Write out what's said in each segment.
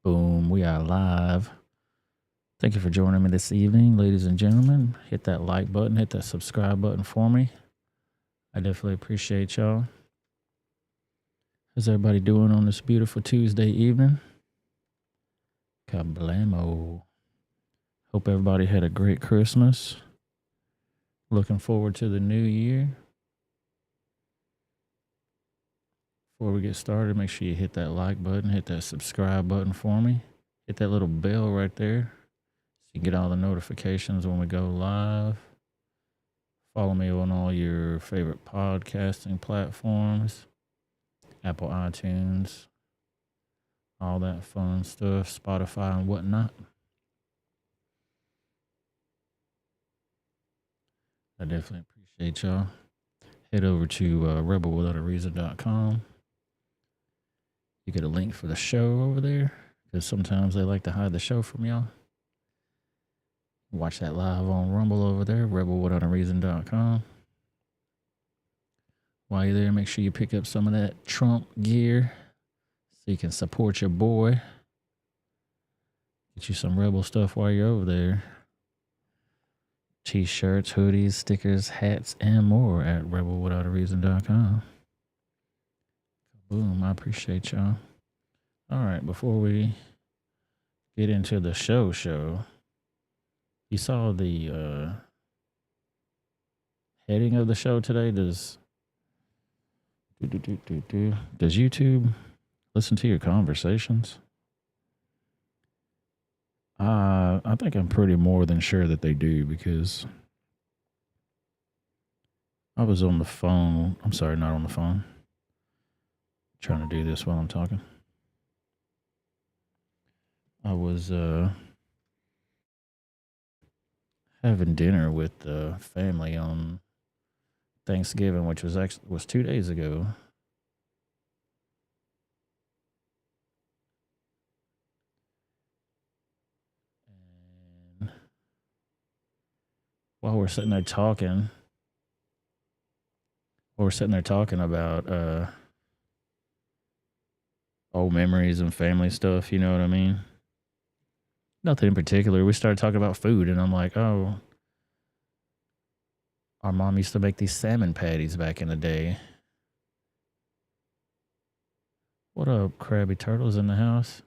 Boom, we are live. Thank you for joining me this evening, ladies and gentlemen. Hit that like button, hit that subscribe button for me. I definitely appreciate y'all. How's everybody doing on this beautiful Tuesday evening? Kablamo. Hope everybody had a great Christmas. Looking forward to the new year. Before we get started, make sure you hit that like button, hit that subscribe button for me. Hit that little bell right there so you get all the notifications when we go live. Follow me on all your favorite podcasting platforms, Apple iTunes, all that fun stuff, Spotify and whatnot. I definitely appreciate y'all. Head over to rebelwithoutareason.com. You get a link for the show over there because sometimes they like to hide the show from y'all. Watch that live on Rumble over there, rebelwithoutareason.com. While you're there, make sure you pick up some of that Trump gear so you can support your boy. Get you some Rebel stuff while you're over there. T-shirts, hoodies, stickers, hats, and more at rebelwithoutareason.com. Boom, I appreciate y'all. All right, before we get into the show, you saw the heading of the show today. Does YouTube listen to your conversations? I think I'm pretty more than sure that they do because I was on the phone. I'm sorry, not on the phone. Trying to do this while I'm talking. I was having dinner with the family on Thanksgiving, which was 2 days ago. And while we're sitting there talking, about old memories and family stuff, you know what I mean? Nothing in particular. We started talking about food, and I'm like, oh, our mom used to make these salmon patties back in the day. What up, Krabby Turtles in the house?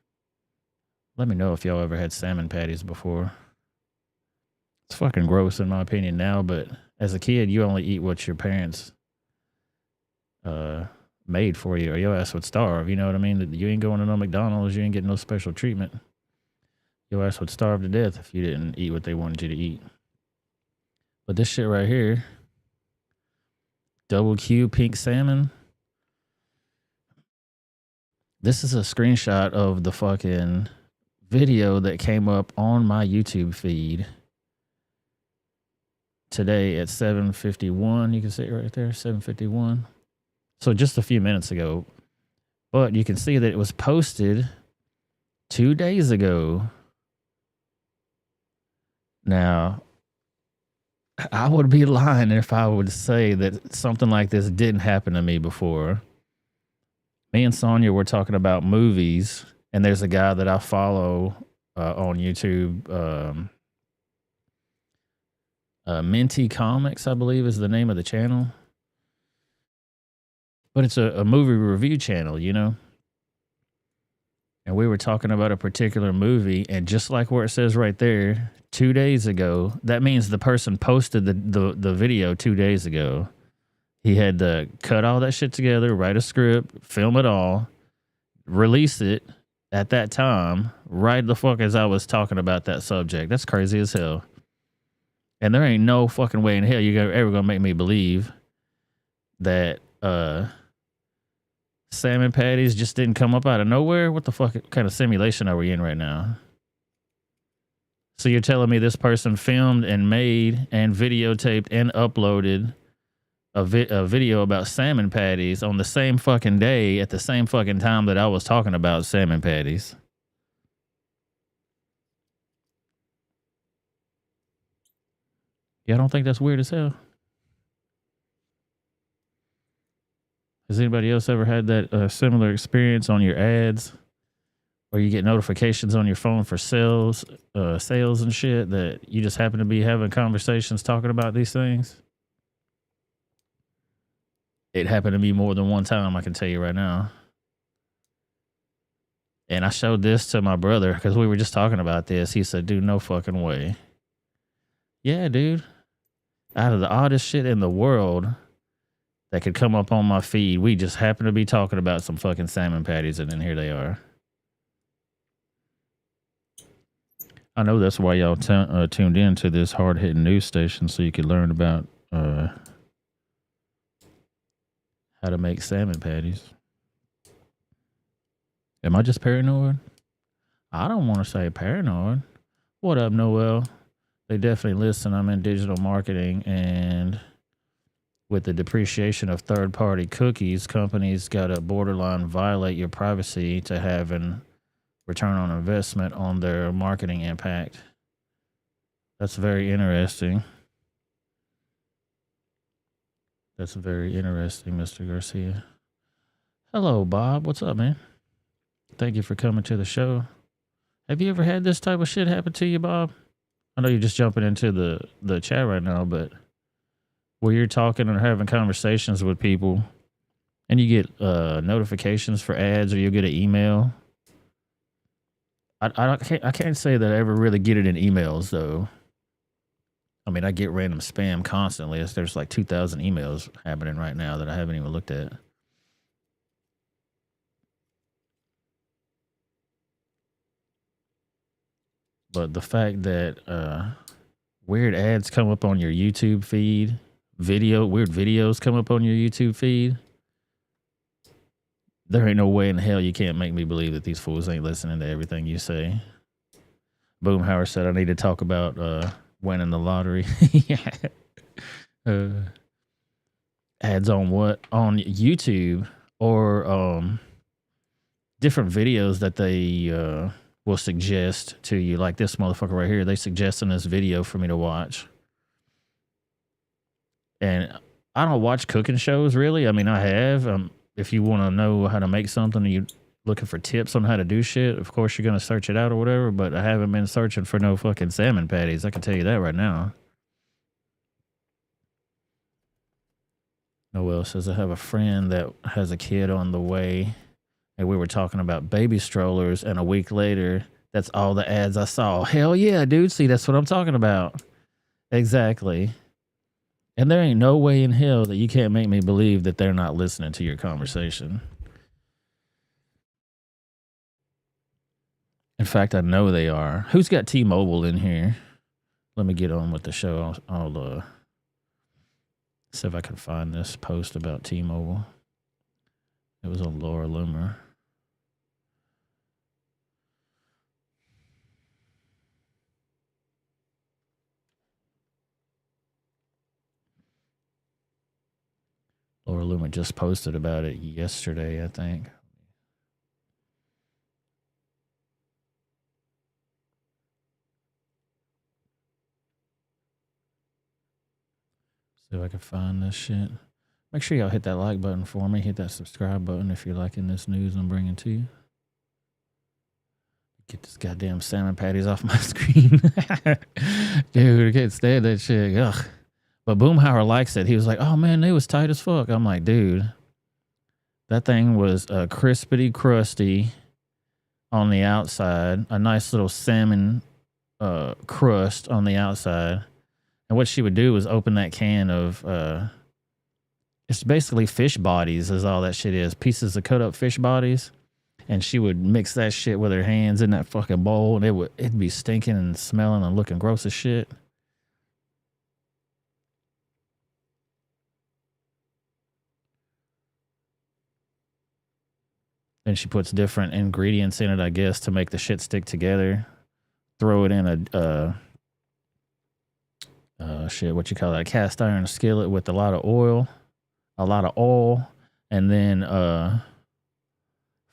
Let me know if y'all ever had salmon patties before. It's fucking gross in my opinion now, but as a kid, you only eat what your parents made for you, or your ass would starve. You know what I mean? You ain't going to no McDonald's. You ain't getting no special treatment. Your ass would starve to death if you didn't eat what they wanted you to eat. But this shit right here, double Q pink salmon. This is a screenshot of the fucking video that came up on my YouTube feed today at 7:51. You can see it right there, 7:51. So just a few minutes ago. But you can see that it was posted 2 days ago. Now, I would be lying if I would say that something like this didn't happen to me before. Me and Sonia were talking about movies, and there's a guy that I follow on YouTube. Minty Comics, I believe, is the name of the channel. But it's a movie review channel, you know? And we were talking about a particular movie, and just like where it says right there, 2 days ago, that means the person posted the video 2 days ago. He had to cut all that shit together, write a script, film it all, release it at that time, right the fuck as I was talking about that subject. That's crazy as hell. And there ain't no fucking way in hell you're ever gonna make me believe that salmon patties just didn't come up out of nowhere. What the fuck kind of simulation are we in right now? So you're telling me this person filmed and made and videotaped and uploaded a video about salmon patties on the same fucking day at the same fucking time that I was talking about salmon patties? Yeah, I don't think that's weird as hell. Has anybody else ever had that similar experience on your ads, where you get notifications on your phone for sales and shit, that you just happen to be having conversations talking about these things? It happened to me more than one time, I can tell you right now. And I showed this to my brother because we were just talking about this. He said, dude, no fucking way. Yeah, dude. Out of the oddest shit in the world that could come up on my feed, we just happen to be talking about some fucking salmon patties, and then here they are. I know that's why y'all tuned in to this hard-hitting news station, so you could learn about how to make salmon patties. Am I just paranoid? I don't want to say paranoid. What up, Noel? They definitely listen. I'm in digital marketing, and with the depreciation of third-party cookies, companies got to borderline violate your privacy to have an return on investment on their marketing impact. That's very interesting. That's very interesting, Mr. Garcia. Hello, Bob. What's up, man? Thank you for coming to the show. Have you ever had this type of shit happen to you, Bob? I know you're just jumping into the chat right now, but where you're talking or having conversations with people and you get notifications for ads, or you'll get an email. I can't say that I ever really get it in emails, though. I mean, I get random spam constantly. There's like 2,000 emails happening right now that I haven't even looked at. But the fact that weird ads come up on your YouTube feed, weird videos come up on your YouTube feed, there ain't no way in hell you can't make me believe that these fools ain't listening to everything you say. Boomhauer said I need to talk about winning the lottery. Yeah. Ads on what? On YouTube, or different videos that they will suggest to you. Like this motherfucker right here, they suggesting this video for me to watch. And I don't watch cooking shows really. I mean, I have. If you want to know how to make something and you're looking for tips on how to do shit, of course you're going to search it out or whatever. But I haven't been searching for no fucking salmon patties. I can tell you that right now. Noel says, I have a friend that has a kid on the way, and we were talking about baby strollers, and a week later, that's all the ads I saw. Hell yeah, dude. See, that's what I'm talking about. Exactly. And there ain't no way in hell that you can't make me believe that they're not listening to your conversation. In fact, I know they are. Who's got T-Mobile in here? Let me get on with the show. I'll see if I can find this post about T-Mobile. It was on Laura Loomer. Laura Loomer just posted about it yesterday, I think. See if I can find this shit. Make sure y'all hit that like button for me. Hit that subscribe button if you're liking this news I'm bringing to you. Get this goddamn salmon patties off my screen. Dude, I can't stand that shit. Ugh. But Boomhauer likes it. He was like, oh man, they was tight as fuck. I'm like, dude, that thing was crispity crusty on the outside. A nice little salmon crust on the outside. And what she would do was open that can of, it's basically fish bodies is all that shit is. Pieces of cut up fish bodies. And she would mix that shit with her hands in that fucking bowl. And it'd be stinking and smelling and looking gross as shit. Then she puts different ingredients in it, I guess, to make the shit stick together. Throw it in a what you call that, a cast iron skillet with a lot of oil, and then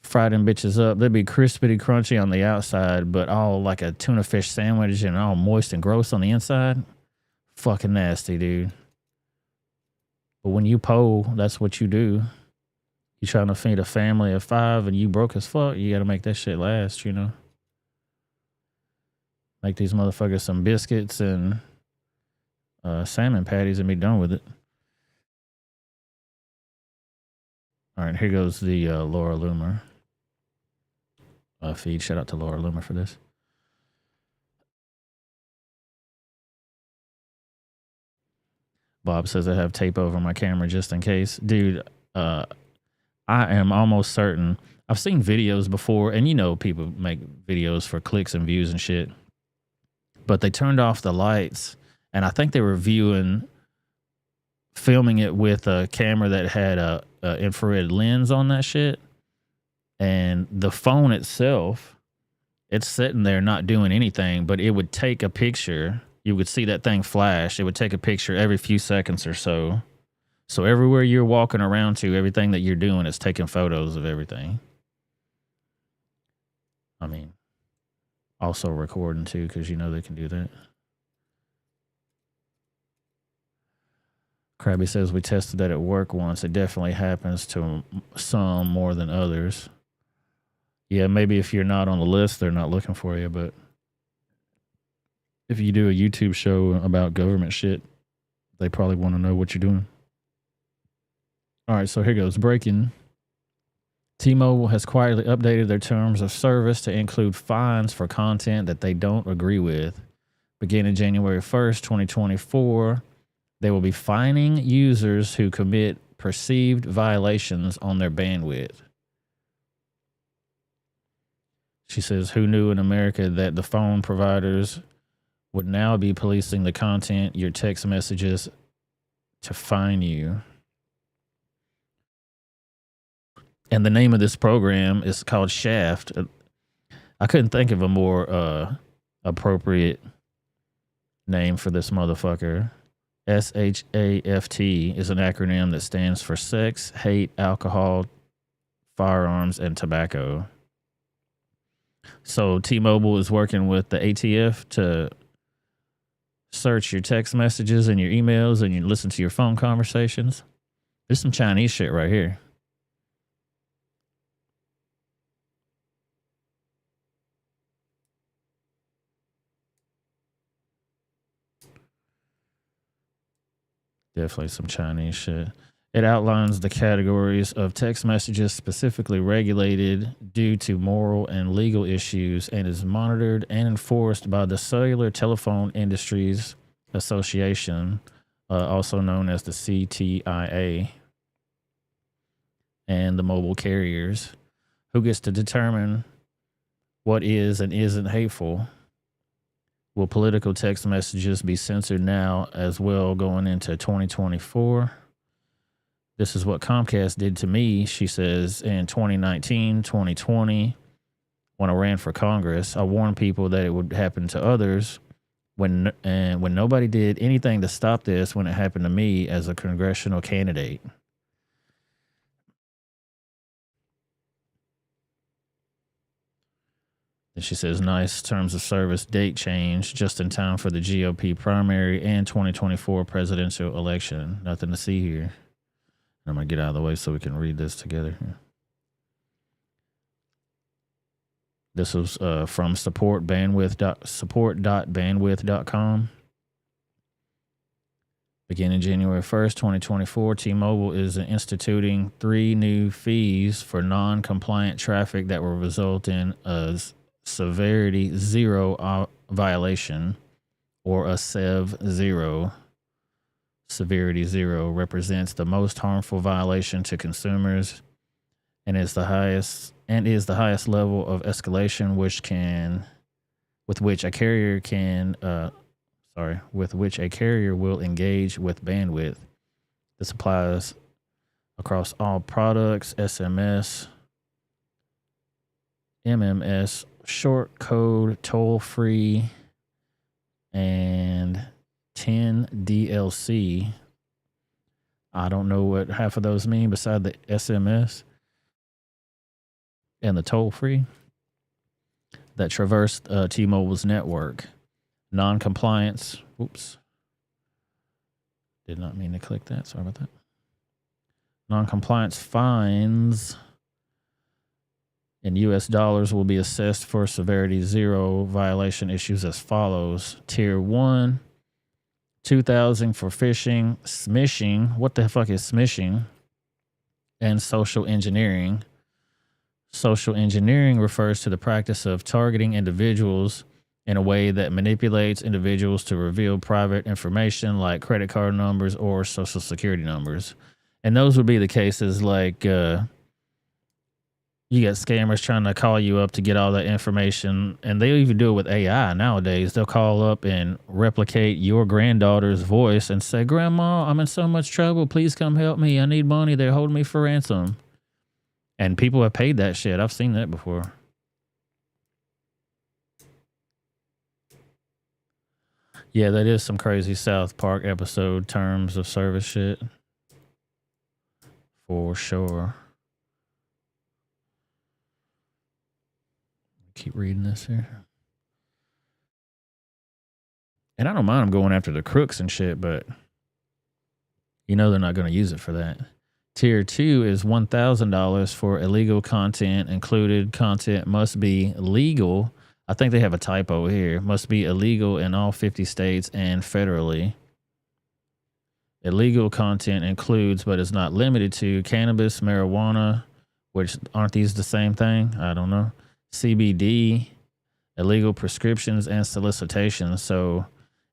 fry them bitches up. They'd be crispy crunchy on the outside, but all like a tuna fish sandwich and all moist and gross on the inside. Fucking nasty, dude. But when you poll, that's what you do. You trying to feed a family of 5 and you broke as fuck, you gotta make that shit last, you know? Make these motherfuckers some biscuits and salmon patties and be done with it. All right, here goes the Laura Loomer feed. Shout out to Laura Loomer for this. Bob says I have tape over my camera just in case. Dude, I am almost certain. I've seen videos before, and you know people make videos for clicks and views and shit. But they turned off the lights, and I think they were filming it with a camera that had a infrared lens on that shit. And the phone itself, it's sitting there not doing anything, but it would take a picture. You would see that thing flash. It would take a picture every few seconds or so. So everywhere you're walking around to, everything that you're doing is taking photos of everything. I mean, also recording too, because you know they can do that. Krabby says we tested that at work once. It definitely happens to some more than others. Yeah, maybe if you're not on the list, they're not looking for you. But if you do a YouTube show about government shit, they probably want to know what you're doing. All right, so here goes. Breaking. T-Mobile has quietly updated their terms of service to include fines for content that they don't agree with. Beginning January 1st, 2024, they will be fining users who commit perceived violations on their bandwidth. She says, who knew in America that the phone providers would now be policing the content, your text messages, to fine you? And the name of this program is called Shaft. I couldn't think of a more appropriate name for this motherfucker. SHAFT is an acronym that stands for sex, hate, alcohol, firearms, and tobacco. So T-Mobile is working with the ATF to search your text messages and your emails and you listen to your phone conversations. There's some Chinese shit right here. Definitely some Chinese shit. It outlines the categories of text messages specifically regulated due to moral and legal issues and is monitored and enforced by the Cellular Telephone Industries Association, also known as the CTIA, and the mobile carriers, who gets to determine what is and isn't hateful. Will political text messages be censored now as well going into 2024? This is what Comcast did to me, she says, in 2019, 2020, when I ran for Congress. I warned people that it would happen to others when nobody did anything to stop this when it happened to me as a congressional candidate. And she says, nice terms of service date change just in time for the GOP primary and 2024 presidential election. Nothing to see here. I'm going to get out of the way so we can read this together. This was from support.bandwidth.com. Beginning January 1st, 2024, T-Mobile is instituting 3 new fees for non-compliant traffic that will result in a severity 0 violation, or a SEV 0. Severity 0 represents the most harmful violation to consumers and is the highest level of escalation with which a carrier will engage with bandwidth. This applies across all products, SMS, MMS, short code, toll free, and 10 DLC. I don't know what half of those mean beside the SMS and the toll free that traversed T-Mobile's network. Non-compliance. Oops. Did not mean to click that. Sorry about that. Non-compliance fines in US dollars will be assessed for severity 0 violation issues as follows. Tier 1, $2,000 for phishing, smishing. What the fuck is smishing? And social engineering. Social engineering refers to the practice of targeting individuals in a way that manipulates individuals to reveal private information like credit card numbers or social security numbers. And those would be the cases like you got scammers trying to call you up to get all that information, and they even do it with AI nowadays. They'll call up and replicate your granddaughter's voice and say, "Grandma, I'm in so much trouble. Please come help me. I need money. They're holding me for ransom." And people have paid that shit. I've seen that before. Yeah, that is some crazy South Park episode terms of service shit. For sure. Keep reading this here. And I don't mind them going after the crooks and shit, but you know they're not going to use it for that. Tier 2 is $1,000 for illegal content. Included content must be legal. I think they have a typo here. Must be illegal in all 50 states and federally. Illegal content includes, but is not limited to, cannabis, marijuana, which aren't these the same thing? I don't know. CBD, illegal prescriptions, and solicitations. So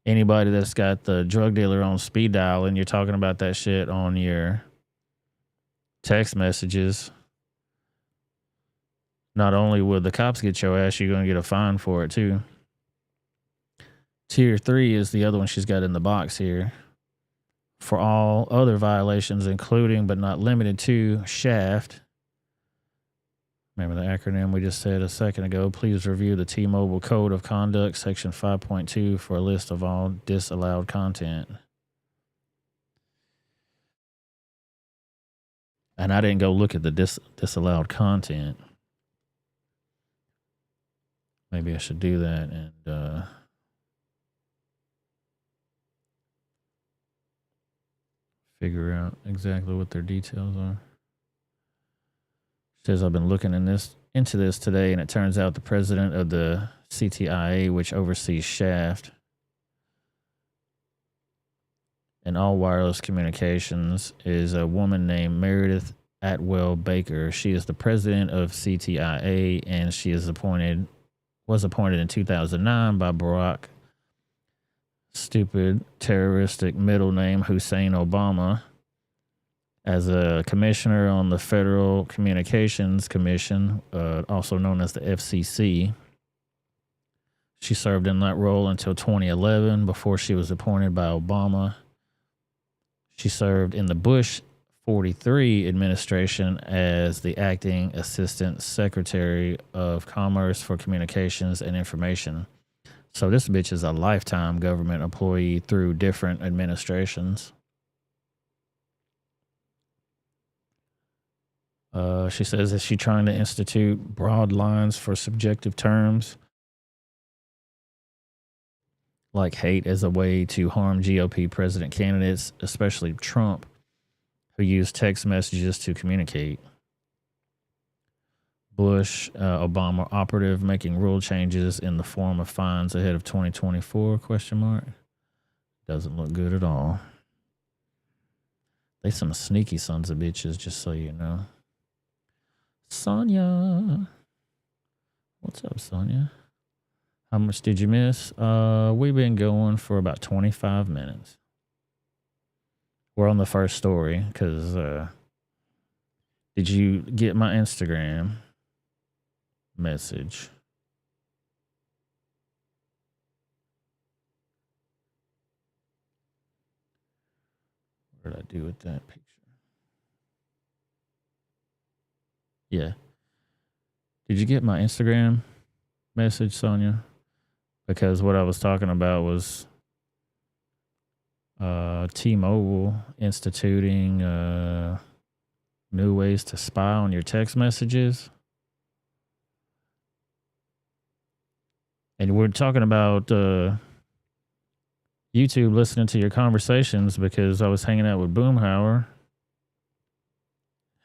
anybody that's got the drug dealer on speed dial and you're talking about that shit on your text messages, not only will the cops get your ass, you're going to get a fine for it too. Tier 3 is the other one she's got in the box here. For all other violations, including but not limited to SHAFT. Remember the acronym we just said a second ago. Please review the T-Mobile Code of Conduct, Section 5.2, for a list of all disallowed content. And I didn't go look at the disallowed content. Maybe I should do that. And figure out exactly what their details are. Says I've been looking into this today, and it turns out the president of the CTIA, which oversees Shaft and all wireless communications, is a woman named Meredith Atwell Baker. She is the president of CTIA, and she was appointed in 2009 by Barack stupid terroristic middle name Hussein Obama as a commissioner on the Federal Communications Commission, also known as the FCC. She served in that role until 2011 before she was appointed by Obama. She served in the Bush 43 administration as the acting assistant secretary of Commerce for Communications and Information. So this bitch is a lifetime government employee through different administrations. She says, is she trying to institute broad lines for subjective terms like hate as a way to harm GOP president candidates, especially Trump, who used text messages to communicate? Bush, Obama operative making rule changes in the form of fines ahead of 2024, question mark. Doesn't look good at all. They some sneaky sons of bitches, just so you know. Sonia. What's up, Sonia? How much did you miss? We've been going for about 25 minutes. We're on the first story because did you get my Instagram message? What did I do with that picture? Yeah. Did you get my Instagram message, Sonia? Because what I was talking about was T-Mobile instituting new ways to spy on your text messages. And we're talking about YouTube listening to your conversations because I was hanging out with Boomhauer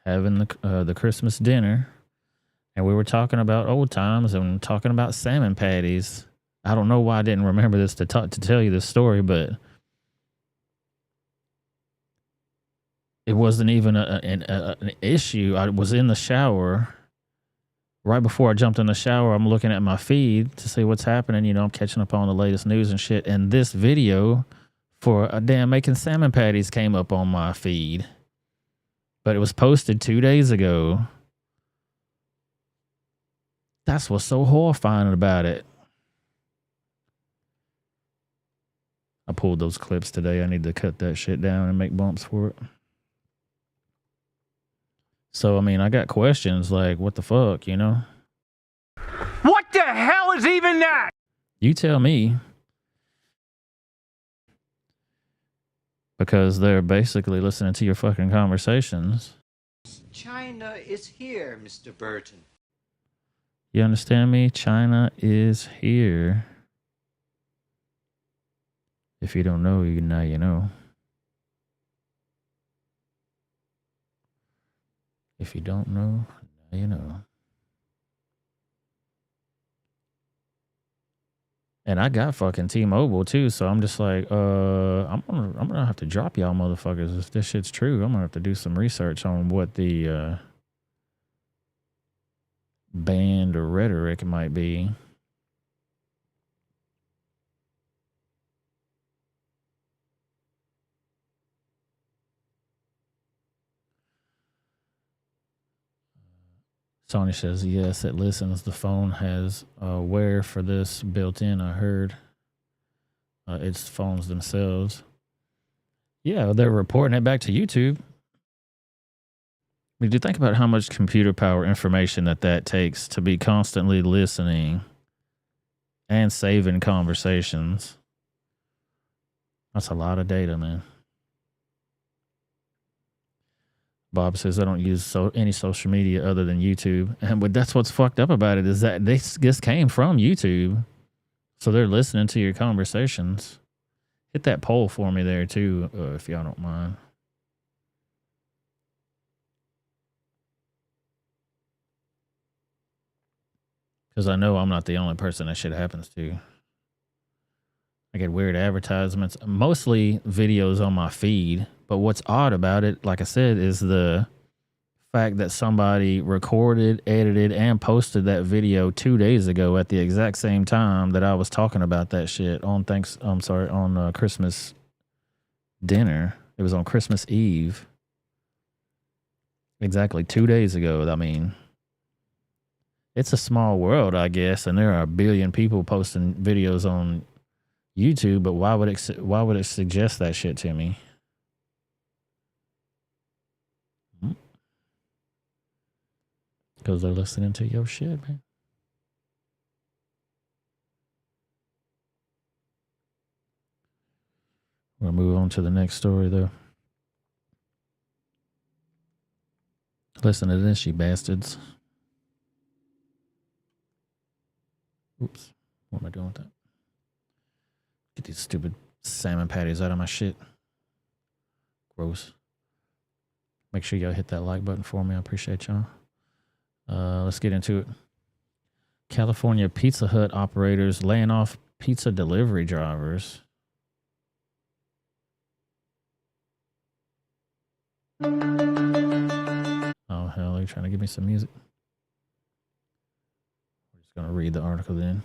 having the Christmas dinner, and we were talking about old times and talking about salmon patties. I don't know why I didn't remember this to tell you this story, but it wasn't even an issue. I was in the shower. Right before I jumped in the shower, I'm looking at my feed to see what's happening. You know, I'm catching up on the latest news and shit. And this video for a damn making salmon patties came up on my feed. But it was posted 2 days ago. That's what's so horrifying about it. I pulled those clips today. I need to cut that shit down and make bumps for it. So, I mean, I got questions like, what the fuck, you know? What the hell is even that? You tell me. Because they're basically listening to your fucking conversations. China is here, Mr. Burton. You understand me? China is here. If you don't know, now you know. If you don't know, now you know. And I got fucking T-Mobile too, so I'm just like, I'm gonna have to drop y'all motherfuckers if this shit's true. I'm gonna have to do some research on what the band or rhetoric might be. Sony says, yes, it listens. The phone has Wear for this built in, I heard. It's phones themselves. Yeah, they're reporting it back to YouTube. Did you think about how much computer power information that takes to be constantly listening and saving conversations? That's a lot of data, man. Bob says, I don't use any social media other than YouTube. But that's what's fucked up about it is that this came from YouTube. So they're listening to your conversations. Hit that poll for me there too, if y'all don't mind. Because I know I'm not the only person that shit happens to. I get weird advertisements, mostly videos on my feed. But what's odd about it, like I said, is the fact that somebody recorded, edited, and posted that video 2 days ago at the exact same time that I was talking about that shit on Christmas dinner. It was on Christmas Eve. Exactly 2 days ago. I mean, it's a small world, I guess, and there are a billion people posting videos on YouTube, but why would it suggest that shit to me? Because they're listening to your shit, man. We'll move on to the next story, though. Listen to this, you bastards. Oops. What am I doing with that? Get these stupid salmon patties out of my shit. Gross. Make sure y'all hit that like button for me. I appreciate y'all. Let's get into it. California Pizza Hut operators laying off pizza delivery drivers. Oh, hell, they're trying to give me some music. We're just going to read the article then.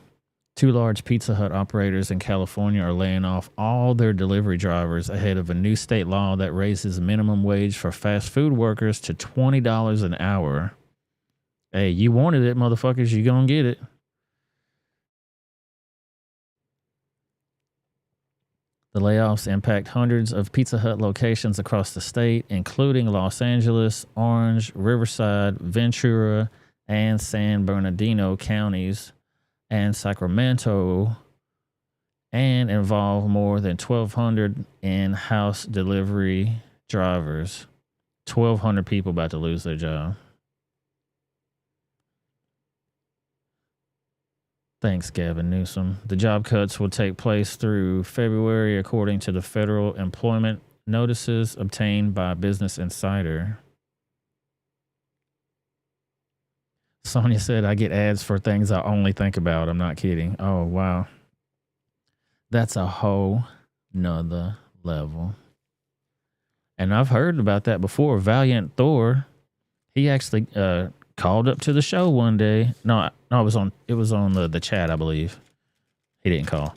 2 large Pizza Hut operators in California are laying off all their delivery drivers ahead of a new state law that raises minimum wage for fast food workers to $20 an hour. Hey, you wanted it, motherfuckers. You gonna get it. The layoffs impact hundreds of Pizza Hut locations across the state, including Los Angeles, Orange, Riverside, Ventura, and San Bernardino counties, and Sacramento, and involve more than 1,200 in-house delivery drivers. 1,200 people about to lose their job. Thanks, Gavin Newsom. The job cuts will take place through February, according to the federal employment notices obtained by Business Insider. Sonia said, I get ads for things I only think about. I'm not kidding. Oh, wow. That's a whole nother level. And I've heard about that before. Valiant Thor, he actually called up to the show one day. No, it was on the chat, I believe. He didn't call.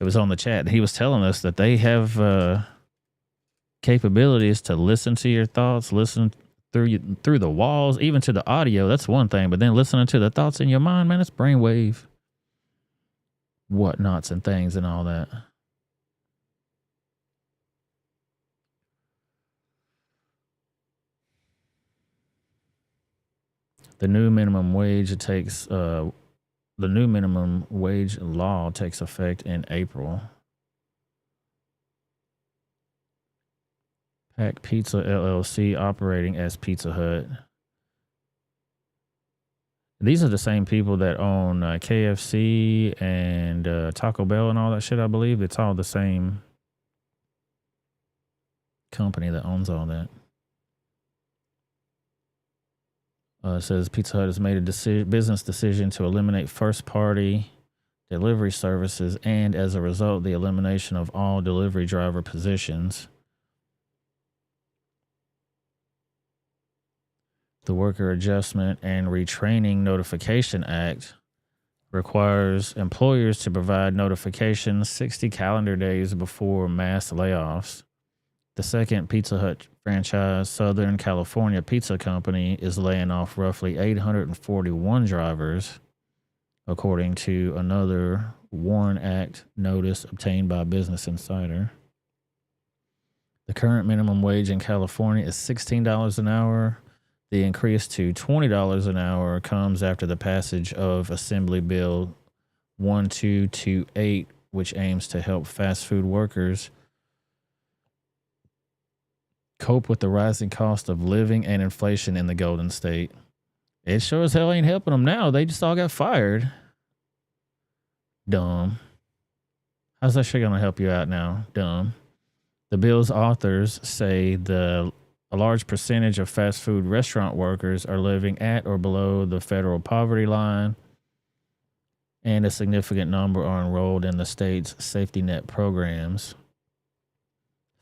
It was on the chat. He was telling us that they have capabilities to listen to your thoughts, listen through the walls, even to the audio. That's one thing, but then listening to the thoughts in your mind, man, it's brainwave whatnots and things and all that. The new minimum wage the new minimum wage law takes effect in April. Pack Pizza LLC operating as Pizza Hut. These are the same people that own KFC and Taco Bell and all that shit, I believe. It's all the same company that owns all that. It says Pizza Hut has made a business decision to eliminate first-party delivery services and, as a result, the elimination of all delivery driver positions. The Worker Adjustment and Retraining Notification Act requires employers to provide notifications 60 calendar days before mass layoffs. The second Pizza Hut franchise, Southern California Pizza Company, is laying off roughly 841 drivers, according to another WARN Act notice obtained by Business Insider. The current minimum wage in California is $16 an hour. The increase to $20 an hour comes after the passage of Assembly Bill 1228, which aims to help fast food workers cope with the rising cost of living and inflation in the Golden State. It sure as hell ain't helping them now. They just all got fired. Dumb. How's that shit gonna help you out now? Dumb. The bill's authors say a large percentage of fast food restaurant workers are living at or below the federal poverty line, and a significant number are enrolled in the state's safety net programs.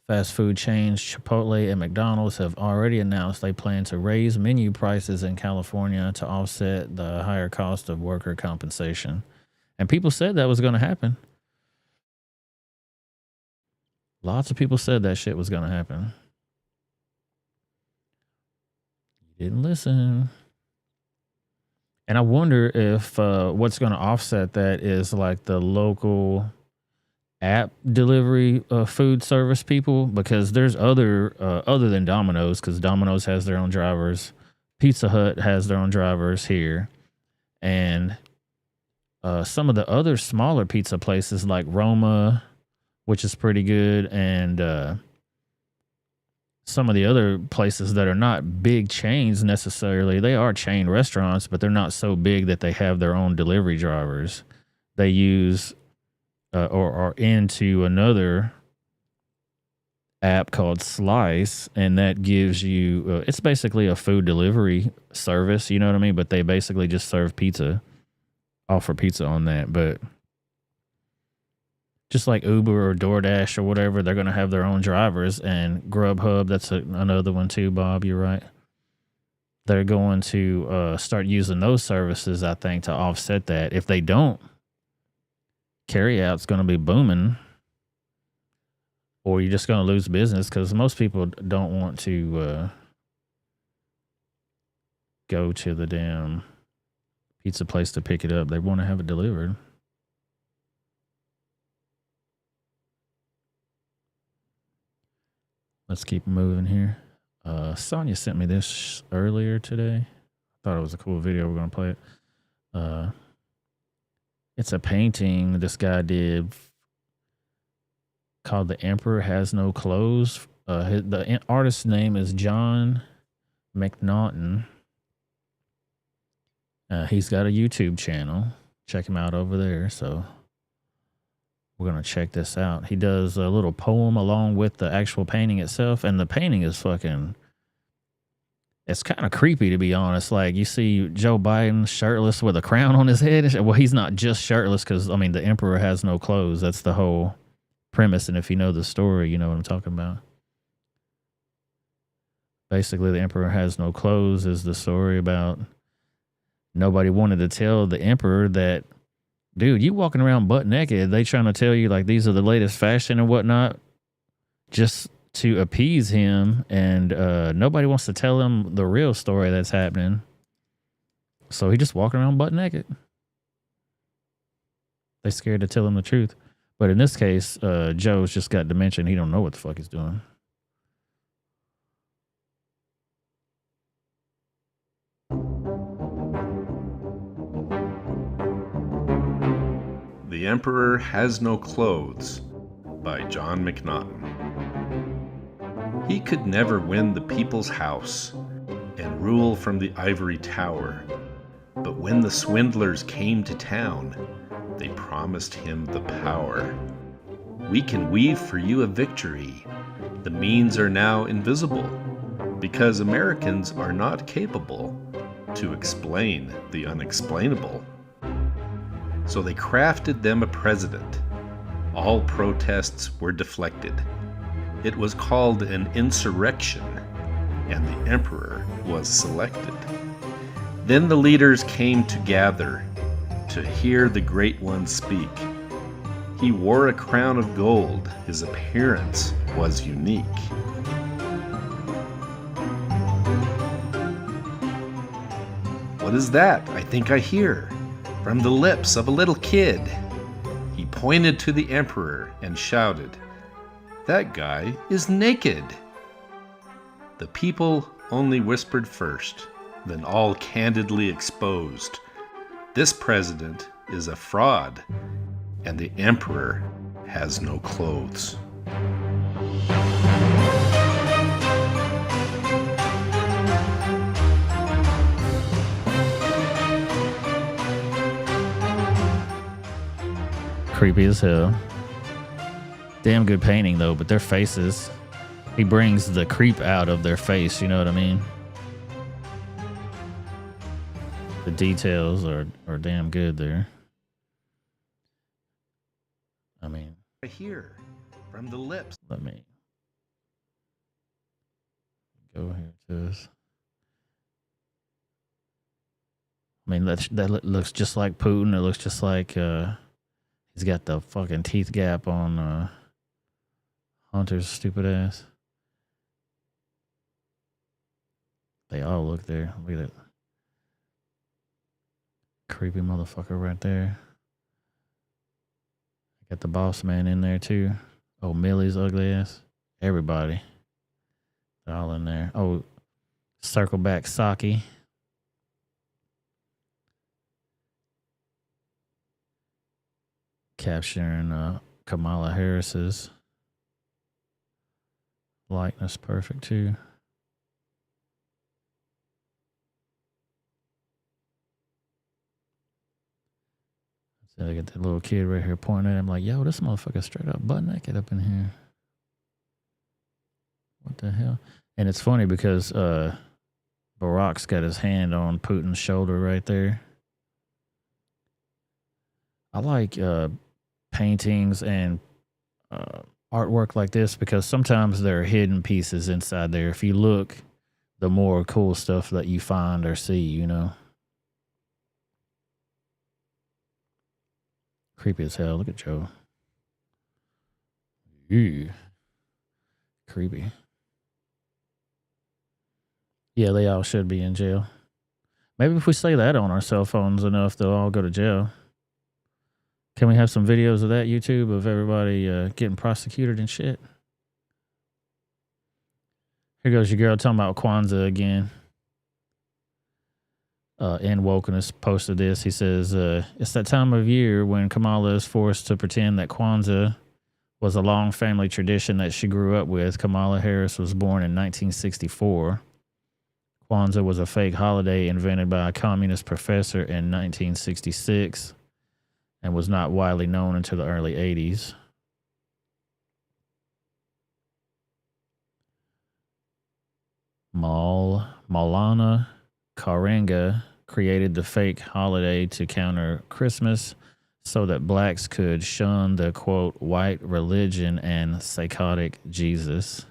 Fast food chains Chipotle and McDonald's have already announced they plan to raise menu prices in California to offset the higher cost of worker compensation. And people said that was going to happen. Lots of people said that shit was going to happen. You didn't listen. And I wonder if what's going to offset that is like the local app delivery food service people, because there's other than Domino's, because Domino's has their own drivers. Pizza Hut has their own drivers here. And some of the other smaller pizza places like Roma, which is pretty good, and some of the other places that are not big chains necessarily, they are chain restaurants, but they're not so big that they have their own delivery drivers. They use or are into another app called Slice, and that gives you, it's basically a food delivery service, you know what I mean? But they basically just serve pizza, offer pizza on that. But just like Uber or DoorDash or whatever, they're going to have their own drivers. And Grubhub, that's another one too, Bob, you're right. They're going to start using those services, I think, to offset that. If they don't, carryout's going to be booming, or you're just going to lose business, because most people don't want to go to the damn pizza place to pick it up. They want to have it delivered. Let's keep moving here. Sonia sent me this earlier today. I thought it was a cool video. We're going to play it. It's a painting this guy did called The Emperor Has No Clothes. The artist's name is John McNaughton. He's got a YouTube channel. Check him out over there. So we're going to check this out. He does a little poem along with the actual painting itself. And the painting is fucking... It's kind of creepy, to be honest. Like, you see Joe Biden shirtless with a crown on his head. Well, he's not just shirtless because, I mean, the emperor has no clothes. That's the whole premise. And if you know the story, you know what I'm talking about. Basically, the emperor has no clothes is the story about nobody wanted to tell the emperor that, dude, you walking around butt naked. They trying to tell you, like, these are the latest fashion and whatnot. Just to appease him, and nobody wants to tell him the real story that's happening. So he just walking around butt naked. They scared to tell him the truth. But in this case, Joe's just got dementia. He don't know what the fuck he's doing. The Emperor Has No Clothes by John McNaughton. He could never win the people's house and rule from the ivory tower. But when the swindlers came to town, they promised him the power. We can weave for you a victory. The means are now invisible, because Americans are not capable to explain the unexplainable. So they crafted them a president. All protests were deflected. It was called an insurrection, and the emperor was selected. Then the leaders came to gather to hear the great one speak. He wore a crown of gold. His appearance was unique. What is that I think I hear from the lips of a little kid? He pointed to the emperor and shouted, "That guy is naked." The people only whispered first, then all candidly exposed. This president is a fraud, and the emperor has no clothes. Creepy as hell. Damn good painting though, but their faces, he brings the creep out of their face, you know what I mean? The details are damn good there. I mean, Here, from the lips. let me go here to this. I mean, that looks just like Putin. It looks just like he's got the fucking teeth gap on Hunter's stupid ass. They all look there. Look at that creepy motherfucker right there. Got the boss man in there too. Oh, Millie's ugly ass. Everybody. They're all in there. Oh, circle back Saki. Capturing Kamala Harris's likeness perfect too. So I got that little kid right here pointing at him like, yo, this motherfucker straight up butt naked up in here. What the hell? And it's funny because Barack's got his hand on Putin's shoulder right there. I like paintings and artwork like this because sometimes there are hidden pieces inside there. If you look, the more cool stuff that you find or see, you know. Creepy as hell. Look at Joe. Ew. Creepy. Yeah, they all should be in jail. Maybe if we say that on our cell phones enough, they'll all go to jail. Can we have some videos of that, YouTube, of everybody getting prosecuted and shit? Here goes your girl talking about Kwanzaa again. And Wokeness posted this. He says, it's that time of year when Kamala is forced to pretend that Kwanzaa was a long family tradition that she grew up with. Kamala Harris was born in 1964. Kwanzaa was a fake holiday invented by a communist professor in 1966 and was not widely known until the early 80s. Maulana Karenga created the fake holiday to counter Christmas so that blacks could shun the, quote, white religion and psychotic Jesus.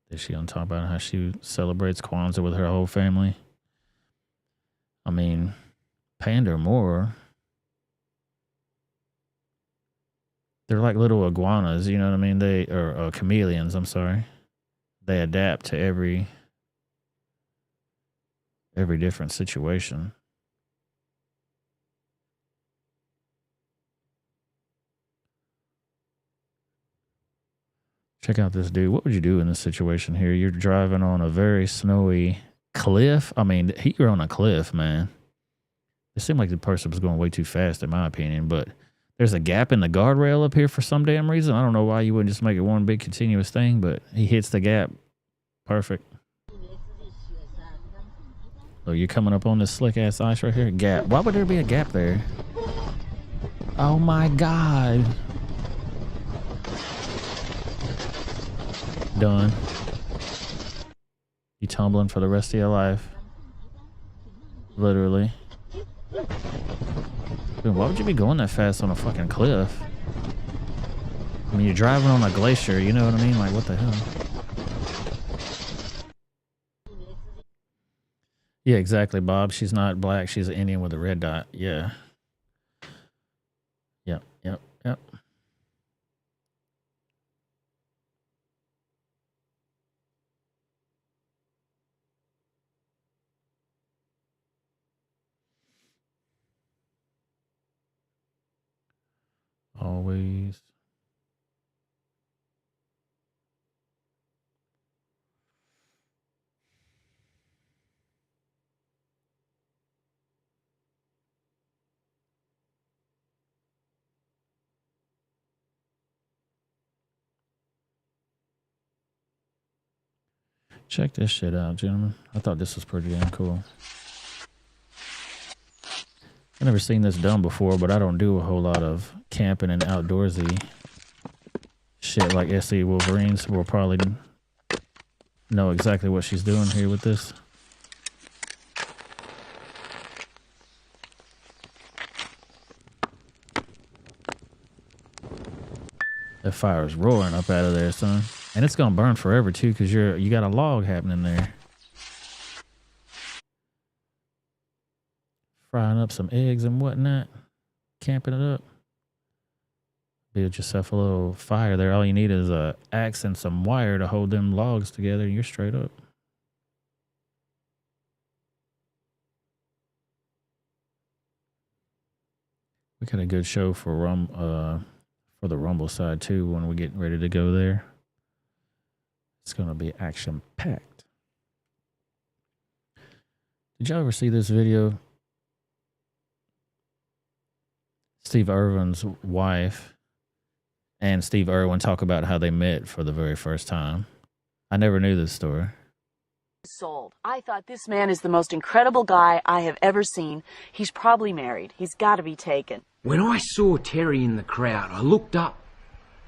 Is she on top about how she celebrates Kwanzaa with her whole family? I mean, pander more. They're like little iguanas, you know what I mean? They are chameleons, I'm sorry. They adapt to every different situation. Check out this dude. What would you do in this situation here? You're driving on a very snowy cliff. I mean, you're on a cliff, man. It seemed like the person was going way too fast, in my opinion, but there's a gap in the guardrail up here for some damn reason. I don't know why you wouldn't just make it one big continuous thing, but he hits the gap. Perfect. Oh, you're coming up on this slick ass ice right here. Gap. Why would there be a gap there? Oh my God. Done. You tumbling for the rest of your life. Literally. Dude, why would you be going that fast on a fucking cliff? I mean, you're driving on a glacier, you know what I mean? Like, what the hell? Yeah, exactly, Bob. She's not black. She's an Indian with a red dot. Yeah. Yep. Always. Check this shit out, gentlemen. I thought this was pretty damn cool. I've never seen this done before, but I don't do a whole lot of camping and outdoorsy shit like SE Wolverines. Will probably know exactly what she's doing here with this. That fire is roaring up out of there, son. And it's gonna burn forever too, because you got a log happening there. Frying up some eggs and whatnot. Camping it up. Build yourself a little fire there. All you need is a axe and some wire to hold them logs together, and you're straight up. We got a good show for the Rumble side too when we get ready to go there. It's gonna be action packed. Did y'all ever see this video? Steve Irwin's wife and Steve Irwin talk about how they met for the very first time. I never knew this story. Sold. I thought this man is the most incredible guy I have ever seen. He's probably married. He's got to be taken. When I saw Terry in the crowd, I looked up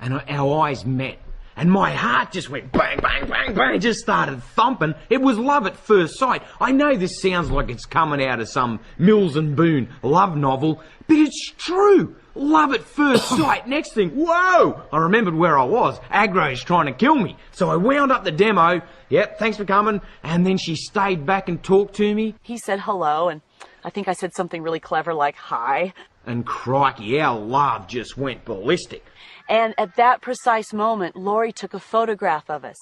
and our eyes met. And my heart just went bang, bang, bang, bang, just started thumping. It was love at first sight. I know this sounds like it's coming out of some Mills and Boon love novel, but it's true. Love at first sight. Next thing, whoa! I remembered where I was. Agro's trying to kill me. So I wound up the demo. Yep, thanks for coming. And then she stayed back and talked to me. He said hello, and I think I said something really clever like hi. And crikey, our love just went ballistic. And at that precise moment, Lori took a photograph of us.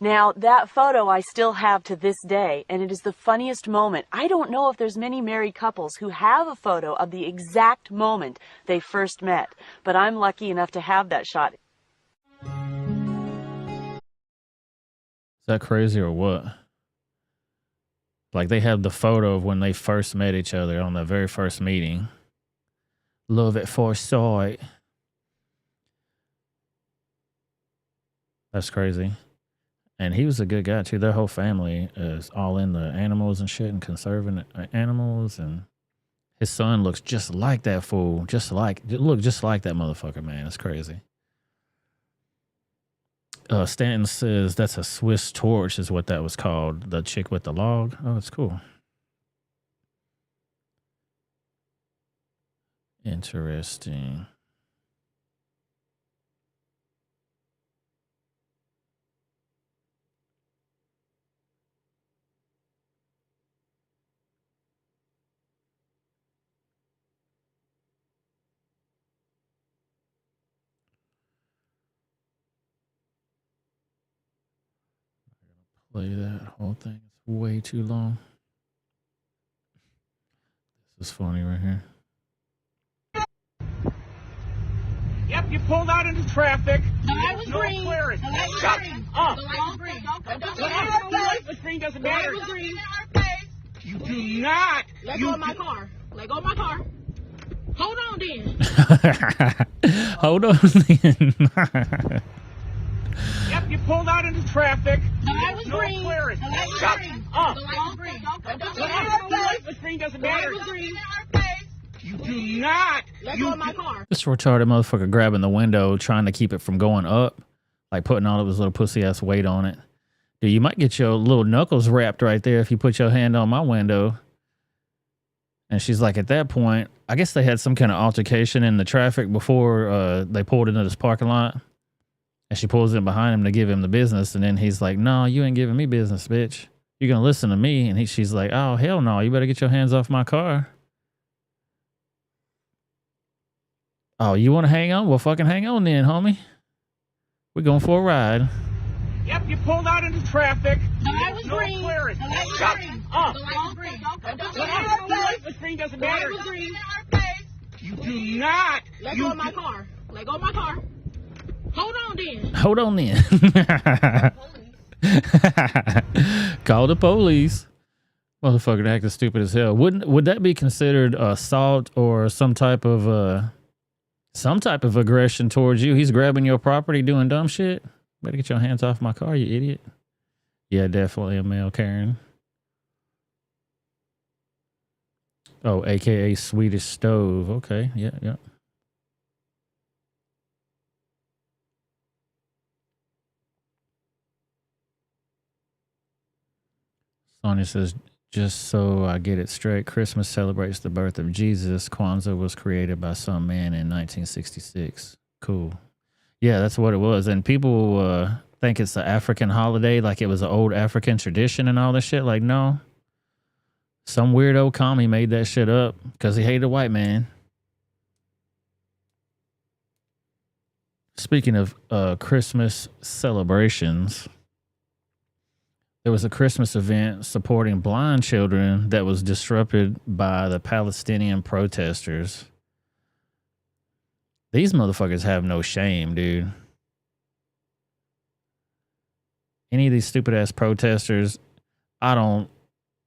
Now, that photo I still have to this day, and it is the funniest moment. I don't know if there's many married couples who have a photo of the exact moment they first met, but I'm lucky enough to have that shot. Is that crazy or what? Like they have the photo of when they first met each other on the very first meeting. Love at first sight. That's crazy. And he was a good guy too. Their whole family is all in the animals and shit and conserving animals. And his son looks just like that fool. Look just like that motherfucker, man. It's crazy. Stanton says that's a Swiss torch is what that was called. The chick with the log. Oh, it's cool. Interesting. Play that whole thing. It's way too long. This is funny right here. Yep, you pulled out into traffic. The light was green. Clearance. The light was Shut green. up. The light was green. The green doesn't The light matter. was green. You do not. Let go of my car. Let go of my car. Hold on then. Hold on then. Yep, you pulled out into traffic. The light was green. Clearance. The light was Shut green. up. The light was green. The The green doesn't light matter. was green. You do not. Let go of my car. This retarded motherfucker grabbing the window, trying to keep it from going up, like putting all of his little pussy ass weight on it. Dude, you might get your little knuckles wrapped right there if you put your hand on my window. And she's like, at that point, I guess they had some kind of altercation in the traffic before they pulled into this parking lot. And she pulls in behind him to give him the business. And then he's like, no, you ain't giving me business, bitch. You're going to listen to me. And she's like, oh, hell no. You better get your hands off my car. Oh, you want to hang on? Well, fucking hang on then, homie. We're going for a ride. Yep, you pulled out into traffic. The light was green. Clearance. The light was Shut green. up. The light was green. The green doesn't The light matter. was green. You do not. Let go of my car. Let go of my car. Hold on then. Hold on then. Call the police. Motherfucker acting stupid as hell. Would that be considered assault or some type of aggression towards you? He's grabbing your property doing dumb shit. Better get your hands off my car, you idiot. Yeah, definitely a male Karen. Oh, aka Swedish stove. Okay, yeah. Sonia says, just so I get it straight, Christmas celebrates the birth of Jesus. Kwanzaa was created by some man in 1966. Cool. Yeah, that's what it was. And people think it's the African holiday, like it was an old African tradition and all this shit. Like, no. Some weirdo commie made that shit up because he hated a white man. Speaking of Christmas celebrations, there was a Christmas event supporting blind children that was disrupted by the Palestinian protesters. These motherfuckers have no shame, dude. Any of these stupid ass protesters, I don't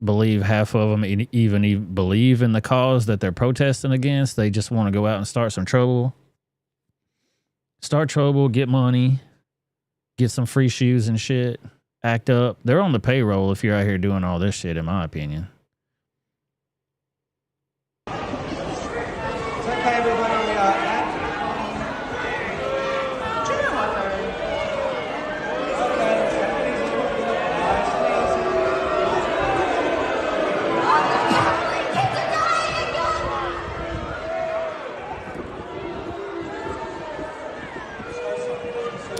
believe half of them even believe in the cause that they're protesting against. They just want to go out and start some trouble. Start trouble, get money, get some free shoes and shit, act up. They're on the payroll if you're out here doing all this shit, in my opinion. It's okay, everybody. We are at.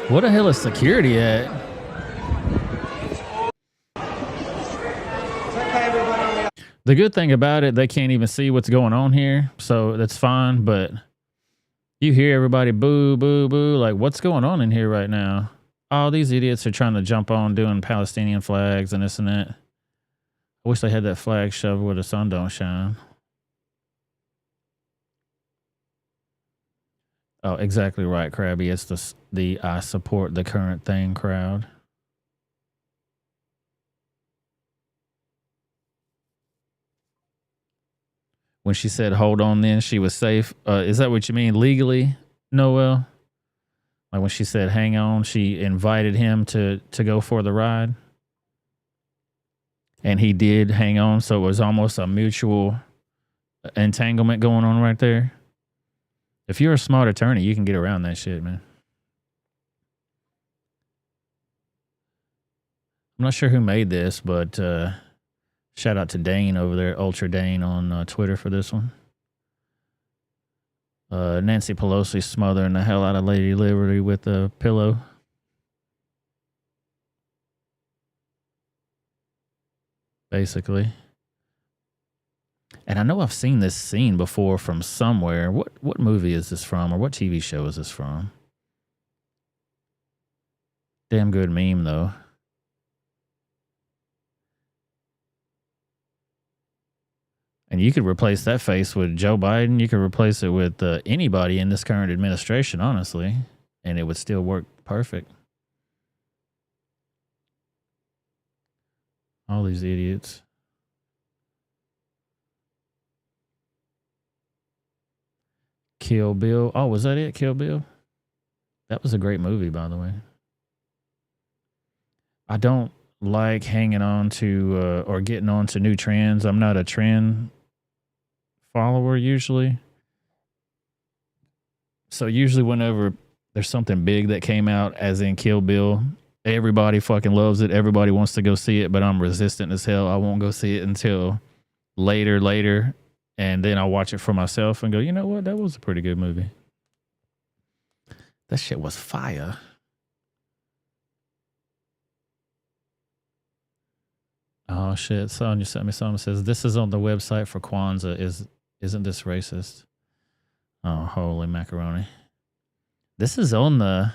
What the hell is security at? The good thing about it, they can't even see what's going on here, so that's fine, but you hear everybody boo, boo, boo, like what's going on in here right now? All these idiots are trying to jump on doing Palestinian flags and this and that. I wish they had that flag shoved where the sun don't shine. Oh, exactly right, Krabby. It's the I support the current thing crowd. When she said, hold on, then she was safe. Is that what you mean legally, Noel? Like when she said, hang on, she invited him to go for the ride. And he did hang on. So it was almost a mutual entanglement going on right there. If you're a smart attorney, you can get around that shit, man. I'm not sure who made this, but shout out to Dane over there, Ultra Dane on Twitter for this one. Nancy Pelosi smothering the hell out of Lady Liberty with a pillow. Basically. And I know I've seen this scene before from somewhere. What movie is this from, or what TV show is this from? Damn good meme, though. And you could replace that face with Joe Biden. You could replace it with anybody in this current administration, honestly. And it would still work perfect. All these idiots. Kill Bill. Oh, was that it? Kill Bill? That was a great movie, by the way. I don't like hanging on to or getting on to new trends. I'm not a trend follower usually. So usually whenever there's something big that came out, as in Kill Bill, everybody fucking loves it. Everybody wants to go see it, but I'm resistant as hell. I won't go see it until later. And then I'll watch it for myself and go, you know what? That was a pretty good movie. That shit was fire. Oh shit! Sonya sent me something. Says this is on the website for Kwanzaa. Isn't this racist? Oh, holy macaroni! This is on the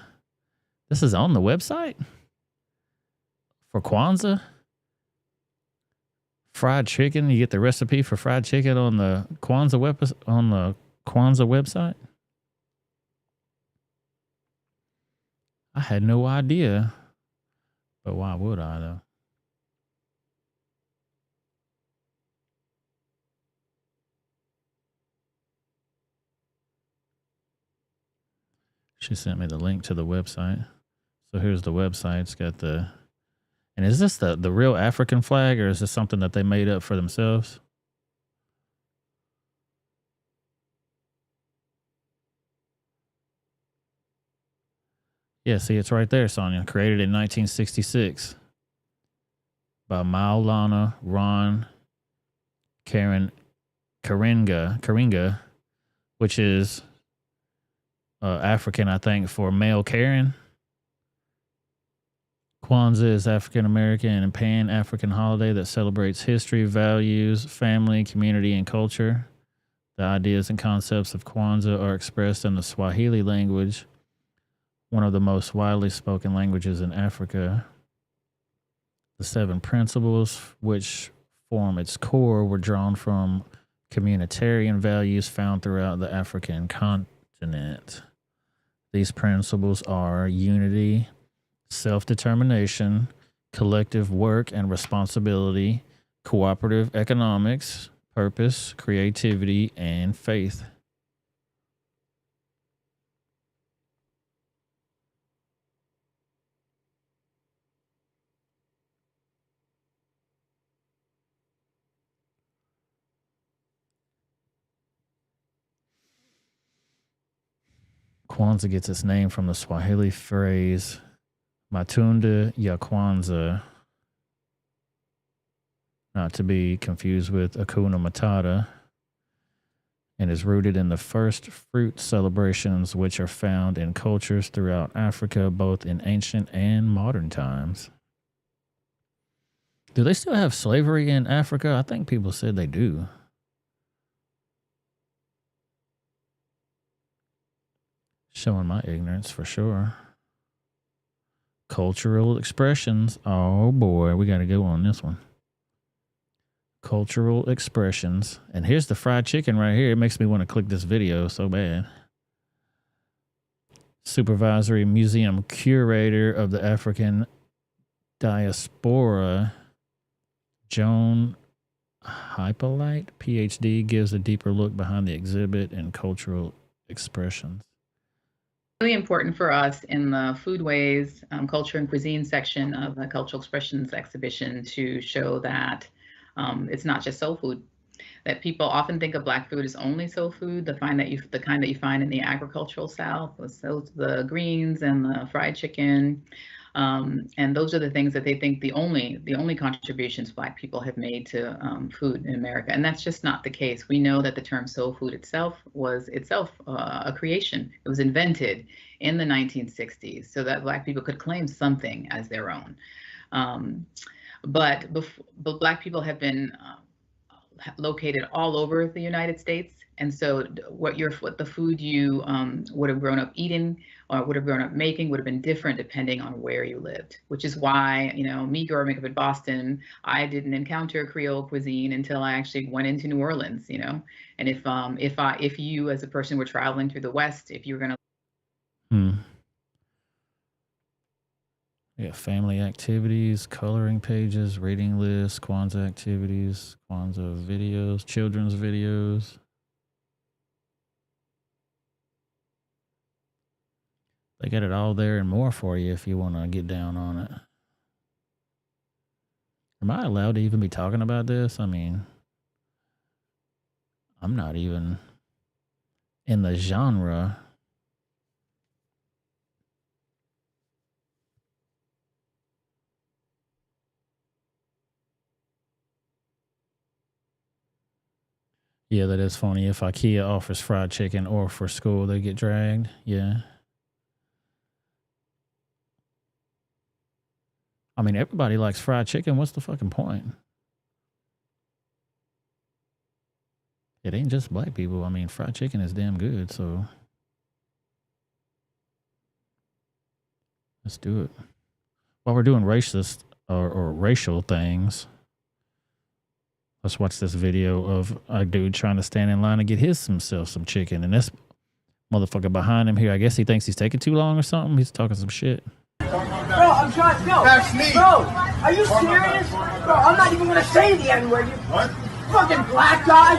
website for Kwanzaa. Fried chicken. You get the recipe for fried chicken on the Kwanzaa website. I had no idea, but why would I though? She sent me the link to the website. So here's the website. It's got the... And is this the real African flag, or is this something that they made up for themselves? Yeah, see, it's right there, Sonia. Created in 1966 by Maulana Ron Karinga, which is African, I think, for male Karen. Kwanzaa is African American and Pan-African holiday that celebrates history, values, family, community, and culture. The ideas and concepts of Kwanzaa are expressed in the Swahili language, one of the most widely spoken languages in Africa. The 7 principles which form its core were drawn from communitarian values found throughout the African continent. These principles are unity, self-determination, collective work and responsibility, cooperative economics, purpose, creativity, and faith. Kwanzaa gets its name from the Swahili phrase Matunda ya Kwanzaa, not to be confused with Hakuna Matata, and is rooted in the first fruit celebrations which are found in cultures throughout Africa, both in ancient and modern times. Do they still have slavery in Africa? I think people said they do. Showing my ignorance for sure. Cultural expressions. Oh boy, we got to go on this one. Cultural expressions. And here's the fried chicken right here. It makes me want to click this video so bad. Supervisory Museum Curator of the African Diaspora, Joan Hippolyte, PhD, gives a deeper look behind the exhibit and cultural expressions. Really important for us in the foodways, culture and cuisine section of the cultural expressions exhibition to show that it's not just soul food. That people often think of Black food as only soul food, the kind that you find in the agricultural South, the greens and the fried chicken, and those are the things that they think the only contributions Black people have made to food in America, and that's just not the case. We know that the term soul food was a creation. It was invented in the 1960s so that Black people could claim something as their own. But Black people have been located all over the United States, and so what the food you would have grown up eating or would have grown up making would have been different depending on where you lived, which is why, me growing up in Boston, I didn't encounter Creole cuisine until I actually went into New Orleans, and if you as a person were traveling through the West, if you were going to Yeah, family activities, coloring pages, reading lists, Kwanzaa activities, Kwanzaa videos, children's videos. They got it all there and more for you if you want to get down on it. Am I allowed to even be talking about this? I mean, I'm not even in the genre. Yeah, that is funny. If IKEA offers fried chicken or for school, they get dragged. Yeah. I mean, everybody likes fried chicken. What's the fucking point? It ain't just Black people. I mean, fried chicken is damn good, so let's do it. While we're doing racist or racial things, let's watch this video of a dude trying to stand in line to get himself some chicken. And this motherfucker behind him here, I guess he thinks he's taking too long or something. He's talking some shit. Bro, I'm trying. No. That's me. Bro, are you serious? Bro, I'm not even gonna say the N-word. You what? Fucking black guy.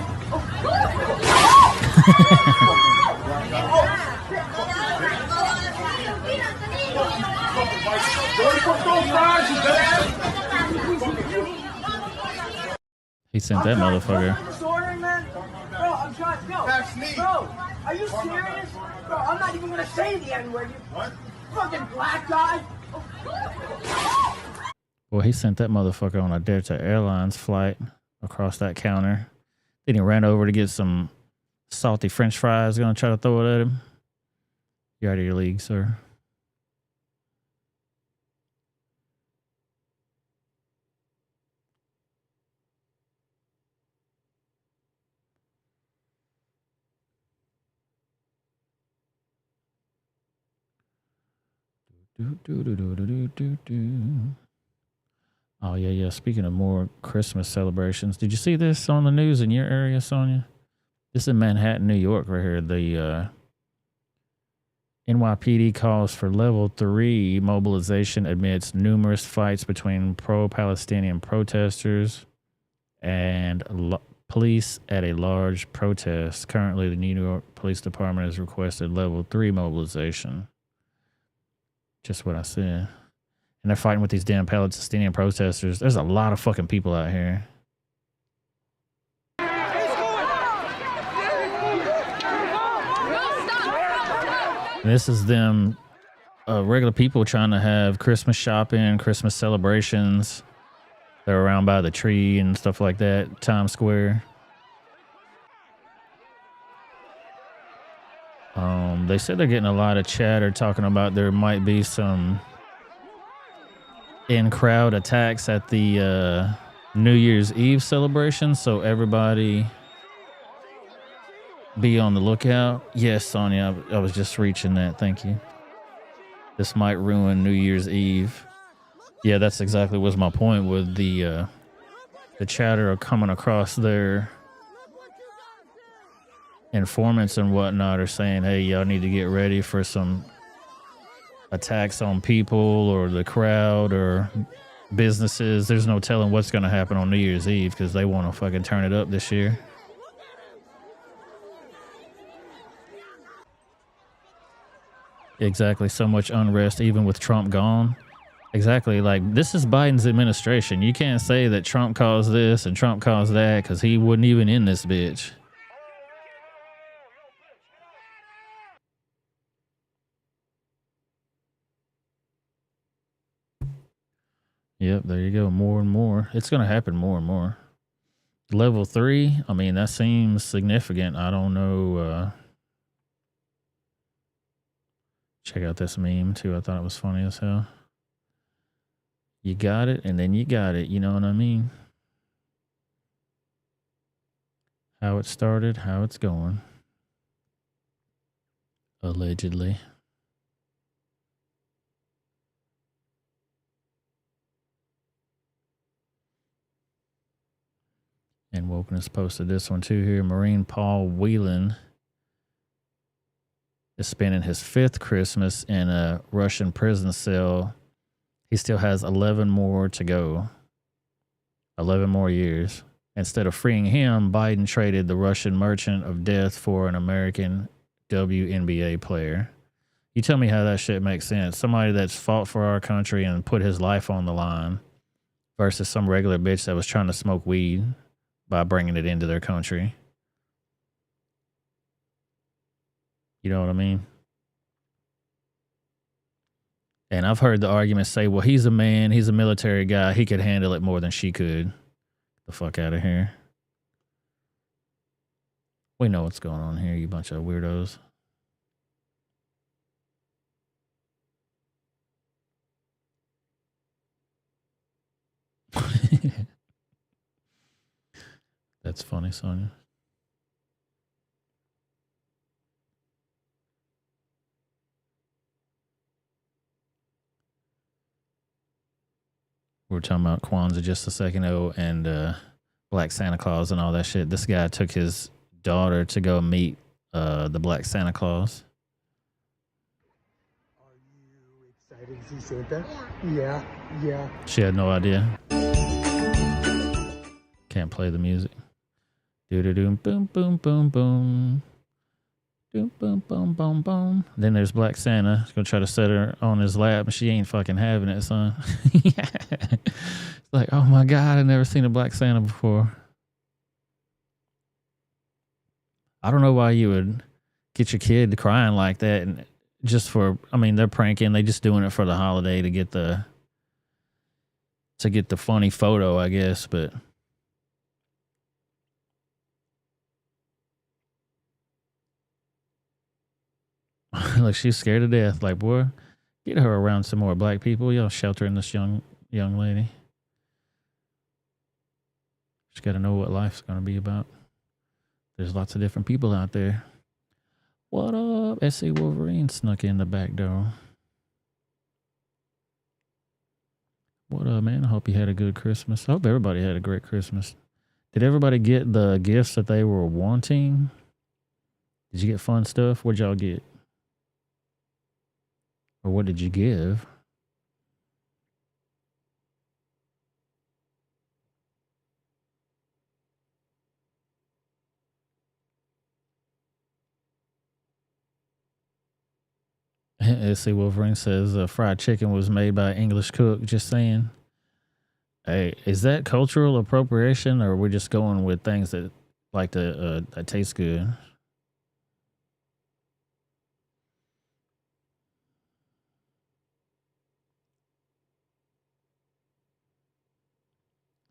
He sent that motherfucker. Bro, I'm trying. No. That's me. Bro, are you serious? Bro, I'm not even gonna say the N-word. You what? Fucking black guy. Well, he sent that motherfucker on a Delta Airlines flight across that counter. Then he ran over to get some salty French fries, gonna try to throw it at him. You're out of your league, sir. Oh, yeah. Speaking of more Christmas celebrations, did you see this on the news in your area, Sonia? This is in Manhattan, New York, right here. The NYPD calls for level 3 mobilization amidst numerous fights between pro-Palestinian protesters and police at a large protest. Currently, the New York Police Department has requested level 3 mobilization. Just what I said. And they're fighting with these damn Palestinian protesters. There's a lot of fucking people out here. And this is them, regular people trying to have Christmas shopping, Christmas celebrations. They're around by the tree and stuff like that, Times Square. They said they're getting a lot of chatter talking about there might be some in-crowd attacks at the New Year's Eve celebration, so everybody be on the lookout. Yes, Sonia, I was just reaching that. Thank you. This might ruin New Year's Eve. Yeah, that's exactly what's my point with the chatter coming across their informants and whatnot are saying, hey, y'all need to get ready for some attacks on people or the crowd or businesses. There's no telling what's going to happen on New Year's Eve because they want to fucking turn it up this year. Exactly. So much unrest, even with Trump gone. Exactly. Like, this is Biden's administration. You can't say that Trump caused this and Trump caused that because he wasn't even in this bitch. Yep, there you go. More and more. It's going to happen more and more. Level 3, I mean, that seems significant. I don't know. Check out this meme, too. I thought it was funny as hell. You got it, and then you got it. You know what I mean? How it started, how it's going. Allegedly. And Wokeness posted this one too here. Marine Paul Whelan is spending his 5th Christmas in a Russian prison cell. He still has 11 more to go. 11 more years. Instead of freeing him, Biden traded the Russian merchant of death for an American WNBA player. You tell me how that shit makes sense. Somebody that's fought for our country and put his life on the line versus some regular bitch that was trying to smoke weed by bringing it into their country. You know what I mean? And I've heard the argument say, well, he's a man, he's a military guy, he could handle it more than she could. Get the fuck out of here. We know what's going on here, you bunch of weirdos. That's funny, Sonia. We were talking about Kwanzaa just a second ago and Black Santa Claus and all that shit. This guy took his daughter to go meet the Black Santa Claus. Are you excited to see Santa? Yeah. She had no idea. Can't play the music. Do-do-doom, boom, boom, boom, boom. Doom, boom, boom, boom, boom. Then there's Black Santa. He's gonna try to set her on his lap, and she ain't fucking having it, son. It's like, oh my God, I've never seen a Black Santa before. I don't know why you would get your kid crying like that, and just for, I mean, they're pranking. They just doing it for the holiday to get the funny photo, I guess, but. Like she's scared to death. Like, boy, get her around some more black people. Y'all sheltering this young lady. She's got to know what life's going to be about. There's lots of different people out there. What up? SC Wolverine snuck in the back door. What up, man? I hope you had a good Christmas. I hope everybody had a great Christmas. Did everybody get the gifts that they were wanting? Did you get fun stuff? What'd y'all get? Or what did you give? SC Wolverine says fried chicken was made by English cook. Just saying. Hey, is that cultural appropriation, or are we just going with things that like that taste good?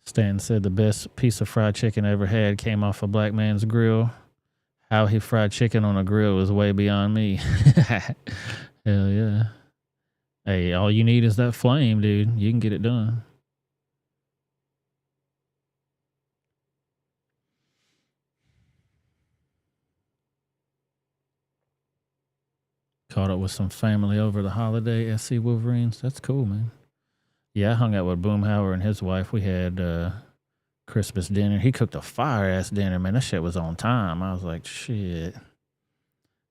Stan said the best piece of fried chicken I ever had came off a black man's grill. How he fried chicken on a grill was way beyond me. Hell yeah. Hey, all you need is that flame, dude. You can get it done. Caught up with some family over the holiday, SC Wolverines. That's cool, man. Yeah, I hung out with Boomhauer and his wife. We had Christmas dinner. He cooked a fire-ass dinner, man. That shit was on time. I was like, shit.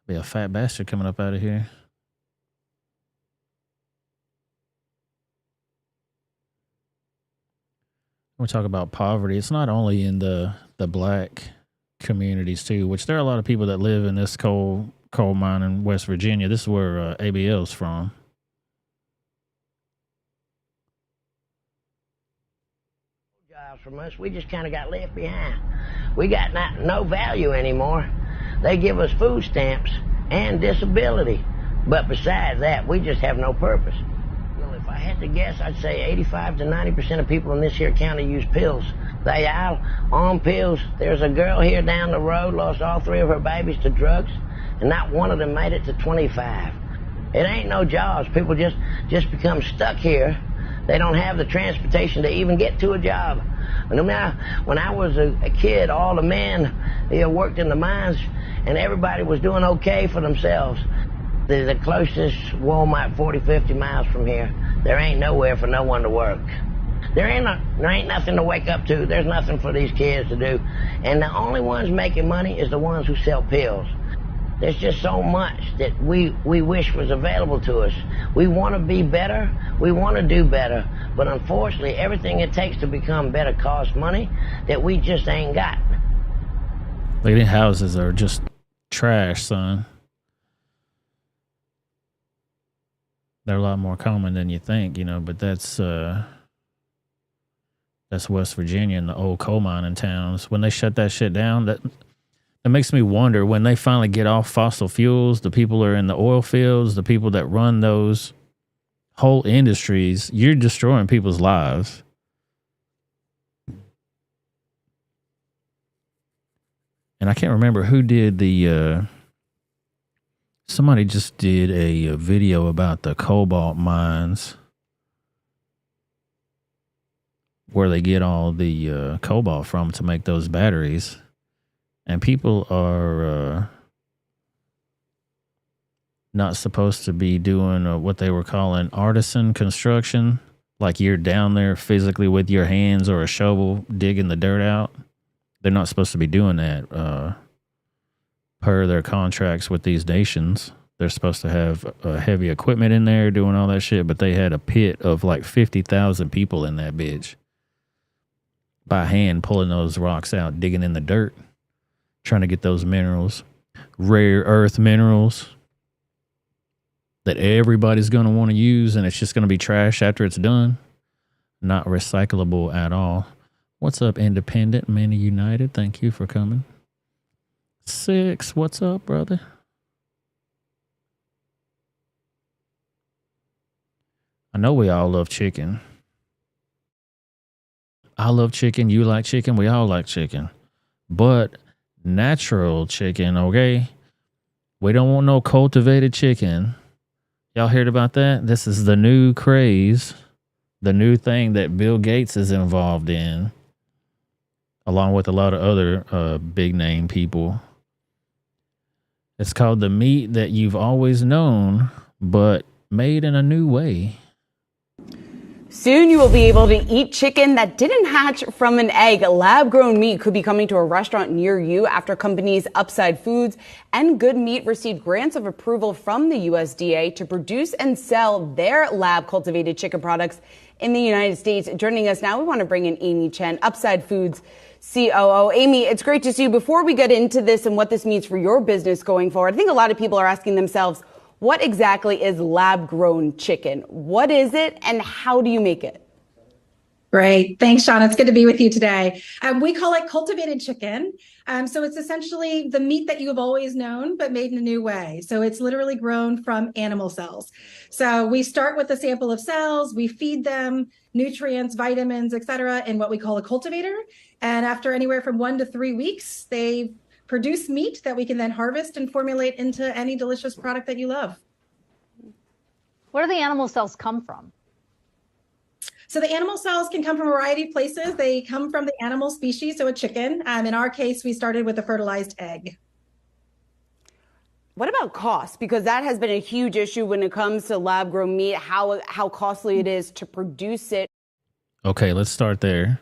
Be a fat bastard coming up out of here. We talk about poverty. It's not only in the black communities too, which there are a lot of people that live in this coal mine in West Virginia. This is where ABL's from. Jobs from us, we just kind of got left behind. We got no value anymore. They give us food stamps and disability, but besides that, we just have no purpose. Well, if I had to guess, I'd say 85 to 90% of people in this here county use pills. They are on pills. There's a girl here down the road, lost all 3 of her babies to drugs, and not one of them made it to 25. It ain't no jobs. People just become stuck here. They don't have the transportation to even get to a job. When I was a kid, all the men worked in the mines, and everybody was doing okay for themselves. The closest Walmart 40, 50 miles from here. There ain't nowhere for no one to work. There ain't nothing to wake up to. There's nothing for these kids to do. And the only ones making money is the ones who sell pills. There's just so much that we wish was available to us. We want to be better. We want to do better. But unfortunately, everything it takes to become better costs money that we just ain't got. Lady houses are just trash, son. They're a lot more common than you think, but that's West Virginia and the old coal mining towns. When they shut that shit down, that makes me wonder, when they finally get off fossil fuels, the people are in the oil fields, the people that run those whole industries, you're destroying people's lives. And I can't remember who did somebody just did a video about the cobalt mines where they get all the cobalt from to make those batteries. And people are not supposed to be doing what they were calling artisan construction. Like you're down there physically with your hands or a shovel digging the dirt out. They're not supposed to be doing that per their contracts with these nations. They're supposed to have heavy equipment in there doing all that shit, but they had a pit of like 50,000 people in that bitch. By hand pulling those rocks out, digging in the dirt. Trying to get those minerals, rare earth minerals that everybody's going to want to use, and it's just going to be trash after it's done. Not recyclable at all. What's up, Independent Many United? Thank you for coming. 6, what's up, brother? I know we all love chicken. I love chicken. You like chicken. We all like chicken. But natural chicken, okay? We don't want no cultivated chicken. Y'all heard about that? This is the new craze, the new thing that Bill Gates is involved in, along with a lot of other big name people. It's called the meat that you've always known, but made in a new way. Soon you will be able to eat chicken that didn't hatch from an egg. Lab-grown meat could be coming to a restaurant near you after companies Upside Foods and Good Meat received grants of approval from the USDA to produce and sell their lab-cultivated chicken products in the United States. Joining us now, we want to bring in Amy Chen, Upside Foods COO. Amy, it's great to see you. Before we get into this and what this means for your business going forward, I think a lot of people are asking themselves, what exactly is lab-grown chicken? What is it and how do you make it? Great. Thanks, Sean. It's good to be with you today. We call it cultivated chicken. So it's essentially the meat that you have always known, but made in a new way. So it's literally grown from animal cells. So we start with a sample of cells, we feed them nutrients, vitamins, et cetera, in what we call a cultivator. And after anywhere from 1 to 3 weeks, they produce meat that we can then harvest and formulate into any delicious product that you love. Where do the animal cells come from? So the animal cells can come from a variety of places. They come from the animal species, so a chicken. In our case, we started with a fertilized egg. What about cost? Because that has been a huge issue when it comes to lab-grown meat, how costly it is to produce it. Okay, let's start there.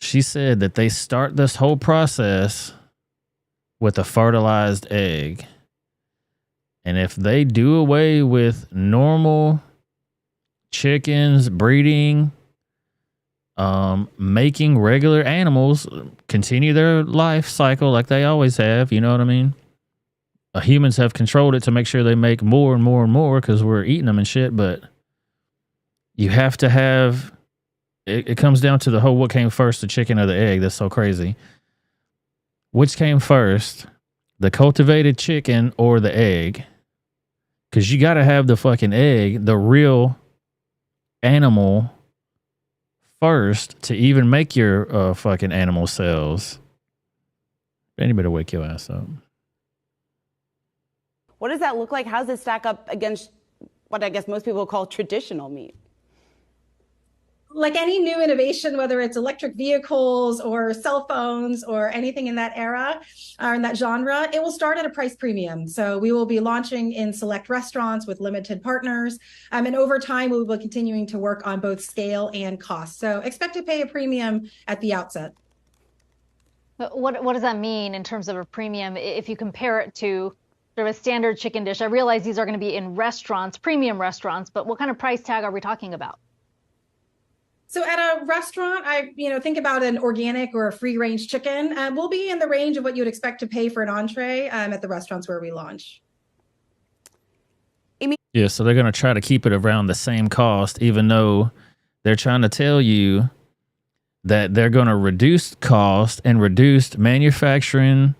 She said that they start this whole process with a fertilized egg. And if they do away with normal chickens, breeding, making regular animals continue their life cycle like they always have, you know what I mean? Humans have controlled it to make sure they make more and more and more because we're eating them and shit. But you have to have... It comes down to the whole what came first, the chicken or the egg. That's so crazy. Which came first, the cultivated chicken or the egg? Because you got to have the fucking egg, the real animal, first to even make your fucking animal cells. Anybody wake your ass up. What does that look like? How does it stack up against what I guess most people call traditional meat? Like any new innovation, whether it's electric vehicles or cell phones or anything in that era or in that genre, it will start at a price premium. So we will be launching in select restaurants with limited partners. And over time, we will be continuing to work on both scale and cost. So expect to pay a premium at the outset. What does that mean in terms of a premium if you compare it to sort of a standard chicken dish? I realize these are going to be in restaurants, premium restaurants, but what kind of price tag are we talking about? So at a restaurant, think about an organic or a free-range chicken. We'll be in the range of what you'd expect to pay for an entree at the restaurants where we launch. Yeah, so they're going to try to keep it around the same cost, even though they're trying to tell you that they're going to reduce cost and reduce manufacturing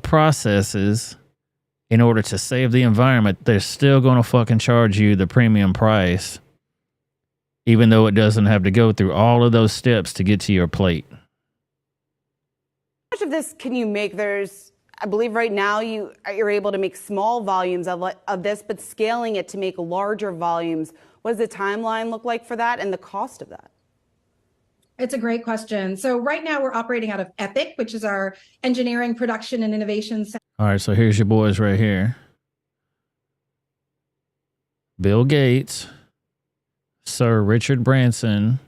processes in order to save the environment. They're still going to fucking charge you the premium price, even though it doesn't have to go through all of those steps to get to your plate. How much of this can you make? I believe right now you're able to make small volumes of this, but scaling it to make larger volumes. What does the timeline look like for that and the cost of that? It's a great question. So right now we're operating out of Epic, which is our engineering, production, and innovation center. All right, so here's your boys right here. Bill Gates, Sir Richard Branson,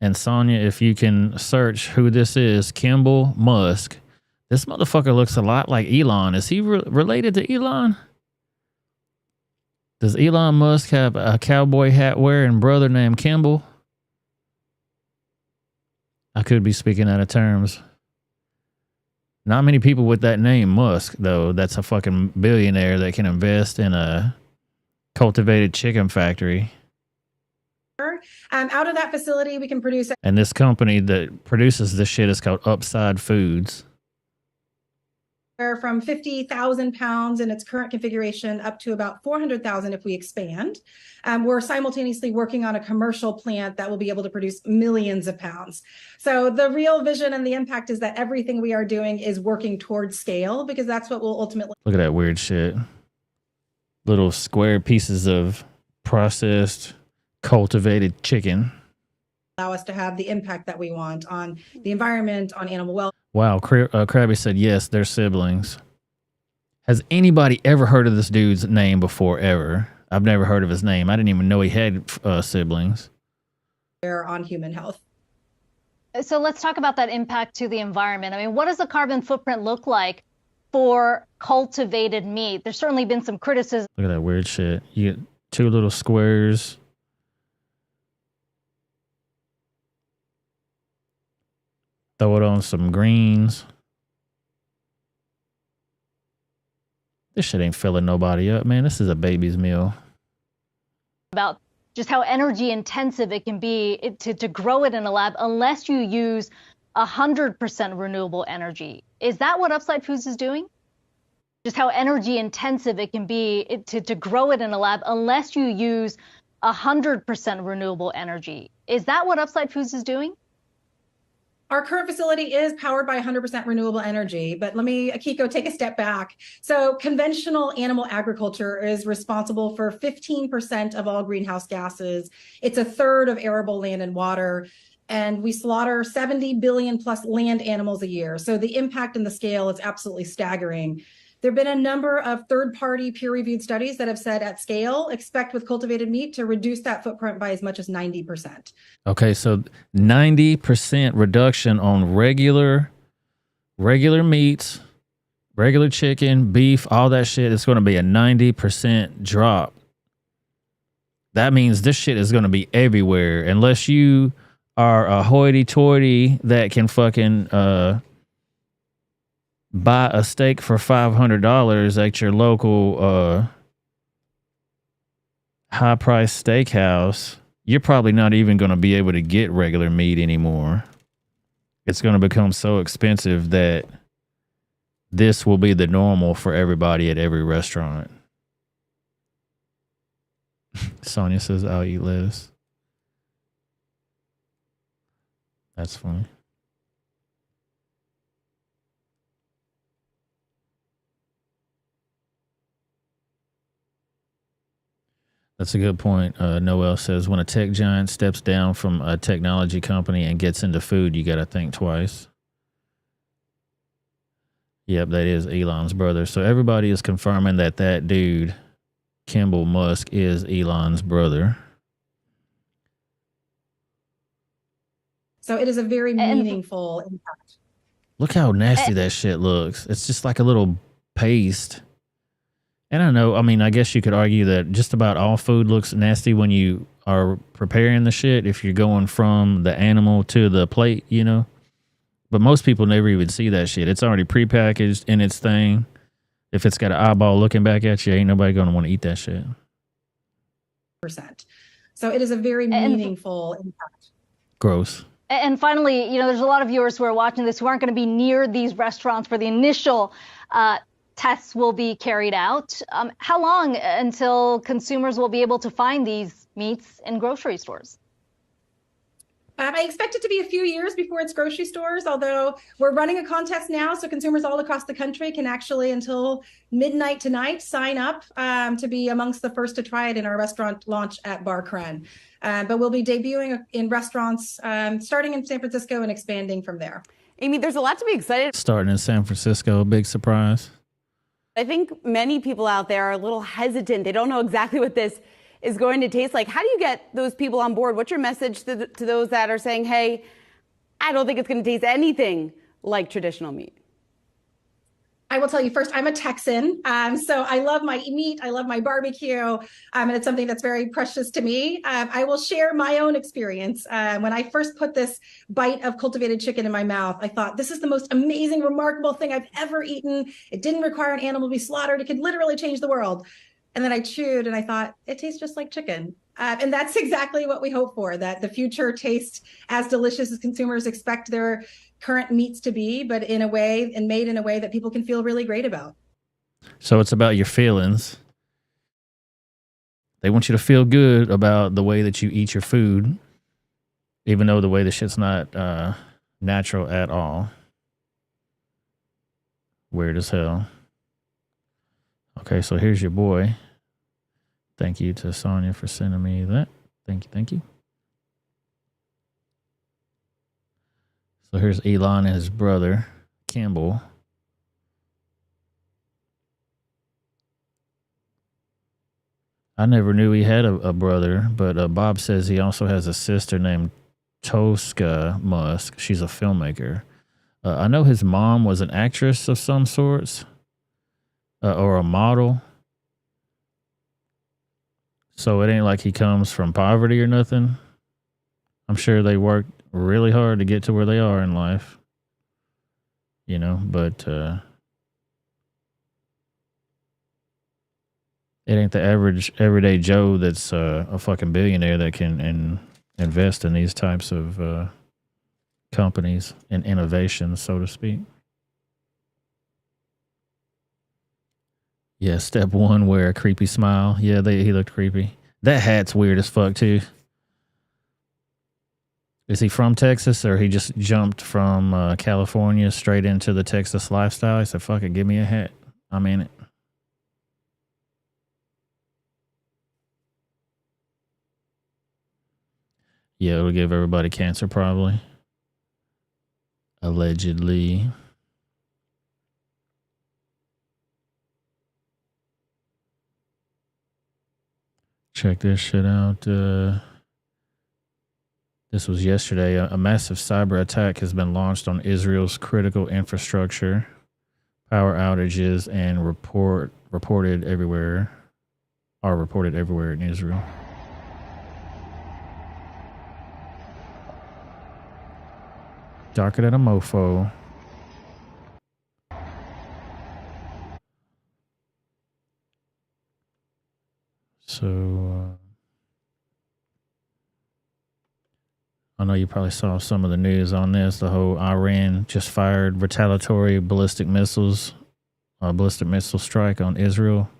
and Sonia, if you can search who this is, Kimball Musk. This motherfucker looks a lot like Elon. Is he related to Elon? Does Elon Musk have a cowboy hat wearing brother named Kimball? I could be speaking out of terms. Not many people with that name, Musk, though. That's a fucking billionaire that can invest in a cultivated chicken factory. Out of that facility, we can produce. And this company that produces this shit is called Upside Foods. from 50,000 pounds in its current configuration up to about 400,000 if we expand. We're simultaneously working on a commercial plant that will be able to produce millions of pounds. So the real vision and the impact is that everything we are doing is working towards scale, because that's what will ultimately... Look at that weird shit. Little square pieces of processed, cultivated chicken. allow us to have the impact that we want on the environment, on animal welfare. Wow, Krabby said yes, they're siblings. Has anybody ever heard of this dude's name before, ever? I've never heard of his name. I didn't even know he had siblings. On human health. So let's talk about that impact to the environment. I mean, what does the carbon footprint look like for cultivated meat? There's certainly been some criticism. Look at that weird shit. You get two little squares. Throw it on some greens. This shit ain't filling nobody up, man. This is a baby's meal. About just how energy intensive it can be to grow it in a lab unless you use 100% renewable energy. Is that what Upside Foods is doing? Just how energy intensive it can be to grow it in a lab unless you use 100% renewable energy. Is that what Upside Foods is doing? Our current facility is powered by 100% renewable energy, but let me, Akiko, take a step back. So conventional animal agriculture is responsible for 15% of all greenhouse gases. It's a third of arable land and water, and we slaughter 70 billion plus land animals a year. So the impact and the scale is absolutely staggering. There have been a number of third-party peer-reviewed studies that have said at scale, expect with cultivated meat to reduce that footprint by as much as 90%. Okay, so 90% reduction on regular meats, regular chicken, beef, all that shit. It's going to be a 90% drop. That means this shit is going to be everywhere unless you are a hoity-toity that can fucking buy a steak for $500 at your local high-priced steakhouse. You're probably not even going to be able to get regular meat anymore. It's going to become so expensive that this will be the normal for everybody at every restaurant. Sonia says, I'll eat lettuce. That's funny. That's a good point. Noel says, when a tech giant steps down from a technology company and gets into food, you got to think twice. Yep, that is Elon's brother. So everybody is confirming that that dude, Kimball Musk, is Elon's brother. So it is a very meaningful impact. Look how nasty that shit looks. It's just like a little paste. And I know, I mean, I guess you could argue that just about all food looks nasty when you are preparing the shit, if you're going from the animal to the plate, you know? But most people never even see that shit. It's already prepackaged in its thing. If it's got an eyeball looking back at you, ain't nobody going to want to eat that shit. So it is a very meaningful impact. Gross. And finally, you know, there's a lot of viewers who are watching this who aren't going to be near these restaurants where the initial tests will be carried out. How long until consumers will be able to find these meats in grocery stores? I expect it to be a few years before it's grocery stores, although we're running a contest now, so consumers all across the country can actually, until midnight tonight, sign up to be amongst the first to try it in our restaurant launch at Bar Kren. But we'll be debuting in restaurants starting in San Francisco and expanding from there. Amy, there's a lot to be excited. Starting in San Francisco, big surprise. I think many people out there are a little hesitant. They don't know exactly what this is going to taste like. How do you get those people on board? What's your message to those that are saying, hey, I don't think it's going to taste anything like traditional meat? I will tell you first, I'm a Texan, so I love my meat, I love my barbecue, and it's something that's very precious to me. I will share my own experience. When I first put this bite of cultivated chicken in my mouth, I thought, this is the most amazing, remarkable thing I've ever eaten. It didn't require an animal to be slaughtered. It could literally change the world. And then I chewed and I thought, it tastes just like chicken. And that's exactly what we hope for, that the future tastes as delicious as consumers expect their current meats to be, but in a way and made in a way that people can feel really great about. So it's about your feelings. They want you to feel good about the way that you eat your food, even though the way the shit's not natural at all. Weird as hell. Okay, so here's your boy. Thank you to Sonia for sending me that. Thank you, thank you. So here's Elon and his brother, Campbell. I never knew he had a brother, but Bob says he also has a sister named Tosca Musk. She's a filmmaker. I know his mom was an actress of some sorts, or a model. So it ain't like he comes from poverty or nothing. I'm sure they worked really hard to get to where they are in life. You know, but it ain't the average everyday Joe that's a fucking billionaire that can invest in these types of companies and innovations, so to speak. Yeah, step one, wear a creepy smile. Yeah, he looked creepy. That hat's weird as fuck too. Is he from Texas, or he just jumped from California straight into the Texas lifestyle? He said, fuck it, give me a hat. I'm in it. Yeah, it'll give everybody cancer probably. Allegedly. Check this shit out. This was yesterday. A massive cyber attack has been launched on Israel's critical infrastructure. Power outages and reported everywhere in Israel. Darker than a mofo. So, I know you probably saw some of the news on this. The whole Iran just fired retaliatory ballistic missile strike on Israel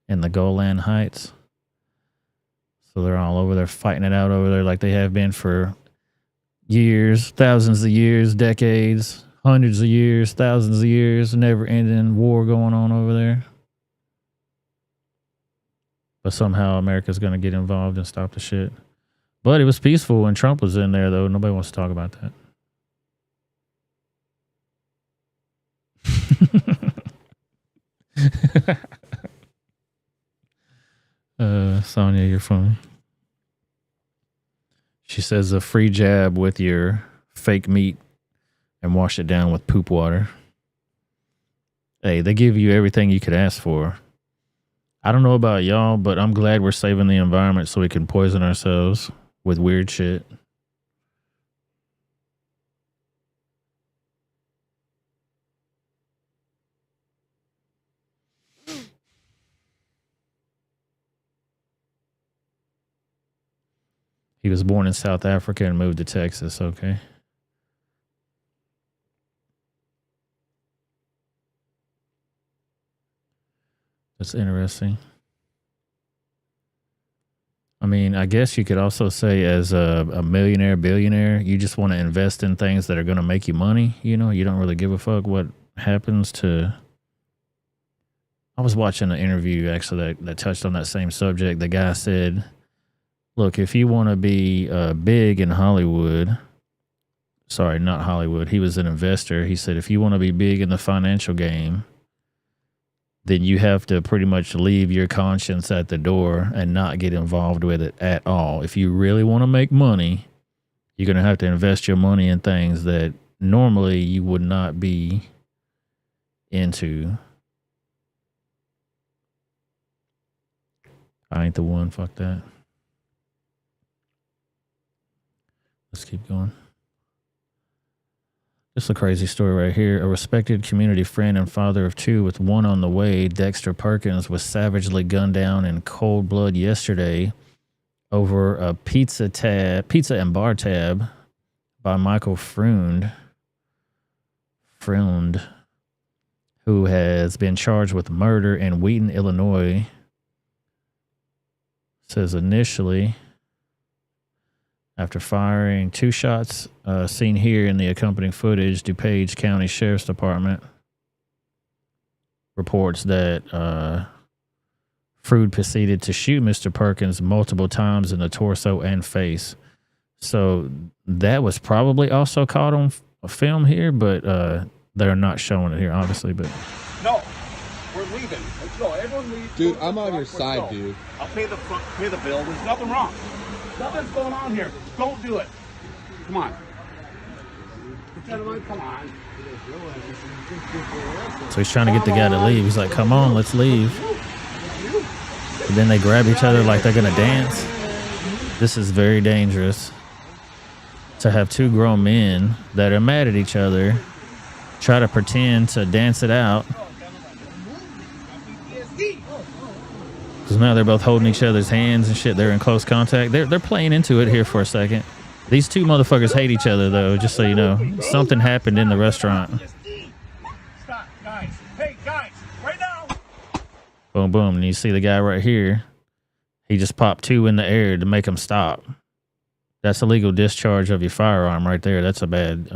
in the Golan Heights. So they're all over there fighting it out over there like they have been for years, thousands of years, decades, hundreds of years, thousands of years, never ending war going on over there. But somehow America's going to get involved and stop the shit. But it was peaceful when Trump was in there, though. Nobody wants to talk about that. Sonia, you're funny. She says a free jab with your fake meat and wash it down with poop water. Hey, they give you everything you could ask for. I don't know about y'all, but I'm glad we're saving the environment so we can poison ourselves with weird shit. He was born in South Africa and moved to Texas. Okay. That's interesting. I mean, I guess you could also say as a millionaire, billionaire, you just want to invest in things that are going to make you money. You know, you don't really give a fuck what happens to... I was watching an interview actually that touched on that same subject. The guy said, look, if you want to be big in Hollywood, sorry, not Hollywood, he was an investor. He said, if you want to be big in the financial game, then you have to pretty much leave your conscience at the door and not get involved with it at all. If you really want to make money, you're going to have to invest your money in things that normally you would not be into. I ain't the one, fuck that. Let's keep going. This is a crazy story right here. A respected community friend and father of two with one on the way, Dexter Perkins, was savagely gunned down in cold blood yesterday over a pizza and bar tab by Michael Freund, who has been charged with murder in Wheaton, Illinois. Says initially, after firing 2 shots seen here in the accompanying footage, DuPage County Sheriff's Department reports that Freund proceeded to shoot Mr. Perkins multiple times in the torso and face. So that was probably also caught on film here, but they're not showing it here, obviously. But no, we're leaving. Let's go. Everyone leave. Dude, I'm on your side, dude. I'll pay the bill. There's nothing wrong. Nothing's going on here. Don't do it. Come on. Gentlemen, come on. So he's trying to get the guy to leave. He's like, come on, let's leave. And then they grab each other like they're going to dance. This is very dangerous. To have 2 grown men that are mad at each other try to pretend to dance it out. Because now they're both holding each other's hands and shit. They're in close contact. They're playing into it here for a second. These 2 motherfuckers hate each other, though, just so you know. Something happened in the restaurant. Stop, guys. Hey, guys, right now. Boom, boom. And you see the guy right here. He just popped 2 in the air to make him stop. That's illegal discharge of your firearm right there. That's a bad,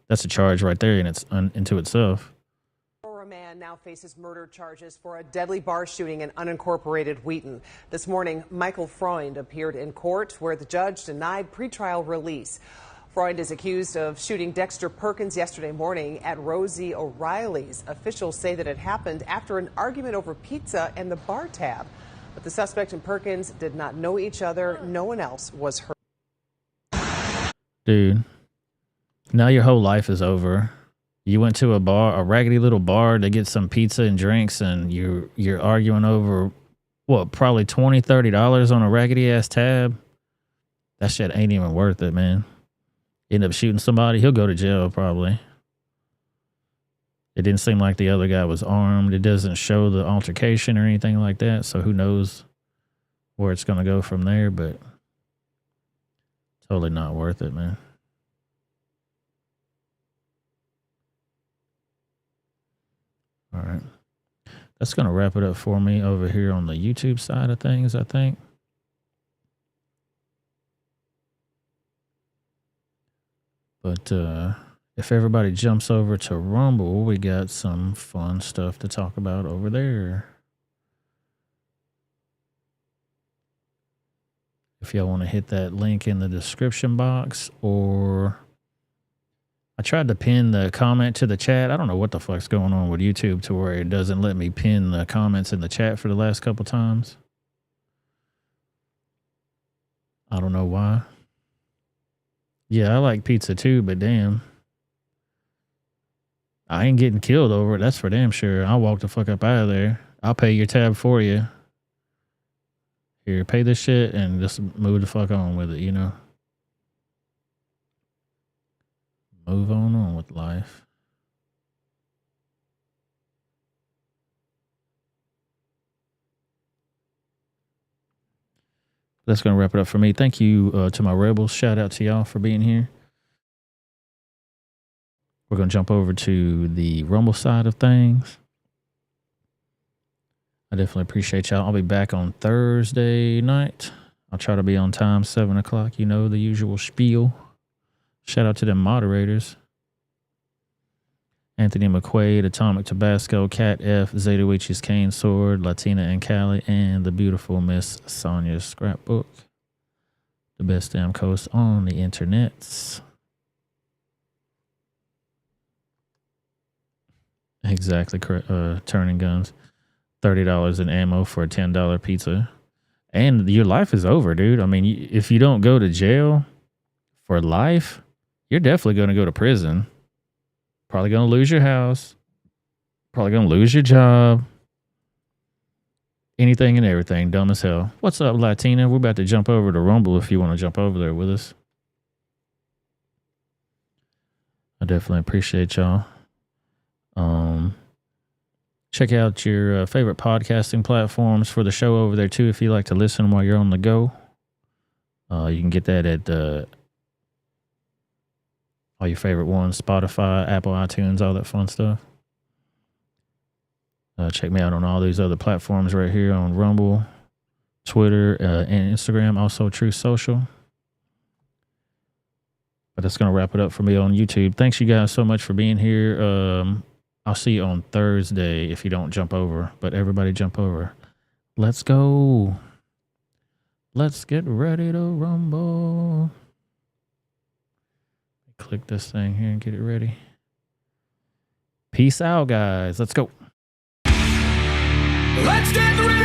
that's a charge right there, and it's into itself. A man now faces murder charges for a deadly bar shooting in unincorporated Wheaton. This morning, Michael Freund appeared in court where the judge denied pretrial release. Freund is accused of shooting Dexter Perkins yesterday morning at Rosie O'Reilly's. Officials say that it happened after an argument over pizza and the bar tab. But the suspect and Perkins did not know each other. No one else was hurt. Dude, now your whole life is over. You went to a bar, a raggedy little bar, to get some pizza and drinks, and you're arguing over, what, probably $20, $30 on a raggedy ass tab. That shit ain't even worth it, man. End up shooting somebody, he'll go to jail probably. It didn't seem like the other guy was armed. It doesn't show the altercation or anything like that, so who knows where it's gonna go from there, but totally not worth it, man. All right. That's going to wrap it up for me over here on the YouTube side of things, I think. But if everybody jumps over to Rumble, we got some fun stuff to talk about over there. If y'all want to hit that link in the description box, or I tried to pin the comment to the chat. I don't know what the fuck's going on with YouTube to where it doesn't let me pin the comments in the chat for the last couple times. I don't know why. Yeah, I like pizza too, but damn. I ain't getting killed over it. That's for damn sure. I'll walk the fuck up out of there. I'll pay your tab for you. Here, pay this shit and just move the fuck on with it, you know? Move on with life. That's going to wrap it up for me. Thank you to my rebels. Shout out to y'all for being here. We're going to jump over to the Rumble side of things. I definitely appreciate y'all. I'll be back on Thursday night. I'll try to be on time, 7 o'clock. You know, the usual spiel. Shout out to them moderators. Anthony McQuaid, Atomic Tabasco, Cat F, Zetawichi's Cane Sword, Latina and Cali, and the beautiful Miss Sonia's Scrapbook. The best damn coast on the internets. Exactly, turning guns. $30 in ammo for a $10 pizza. And your life is over, dude. I mean, if you don't go to jail for life, you're definitely going to go to prison. Probably going to lose your house. Probably going to lose your job. Anything and everything. Dumb as hell. What's up, Latina? We're about to jump over to Rumble if you want to jump over there with us. I definitely appreciate y'all. Check out your favorite podcasting platforms for the show over there too if you like to listen while you're on the go. You can get that at all your favorite ones, Spotify, Apple, iTunes, all that fun stuff. Check me out on all these other platforms right here on Rumble, Twitter, and Instagram, also Truth Social. But that's going to wrap it up for me on YouTube. Thanks you guys so much for being here. I'll see you on Thursday if you don't jump over. But everybody jump over. Let's go. Let's get ready to rumble. Click this thing here and get it ready. Peace out, guys. Let's go. Let's get ready.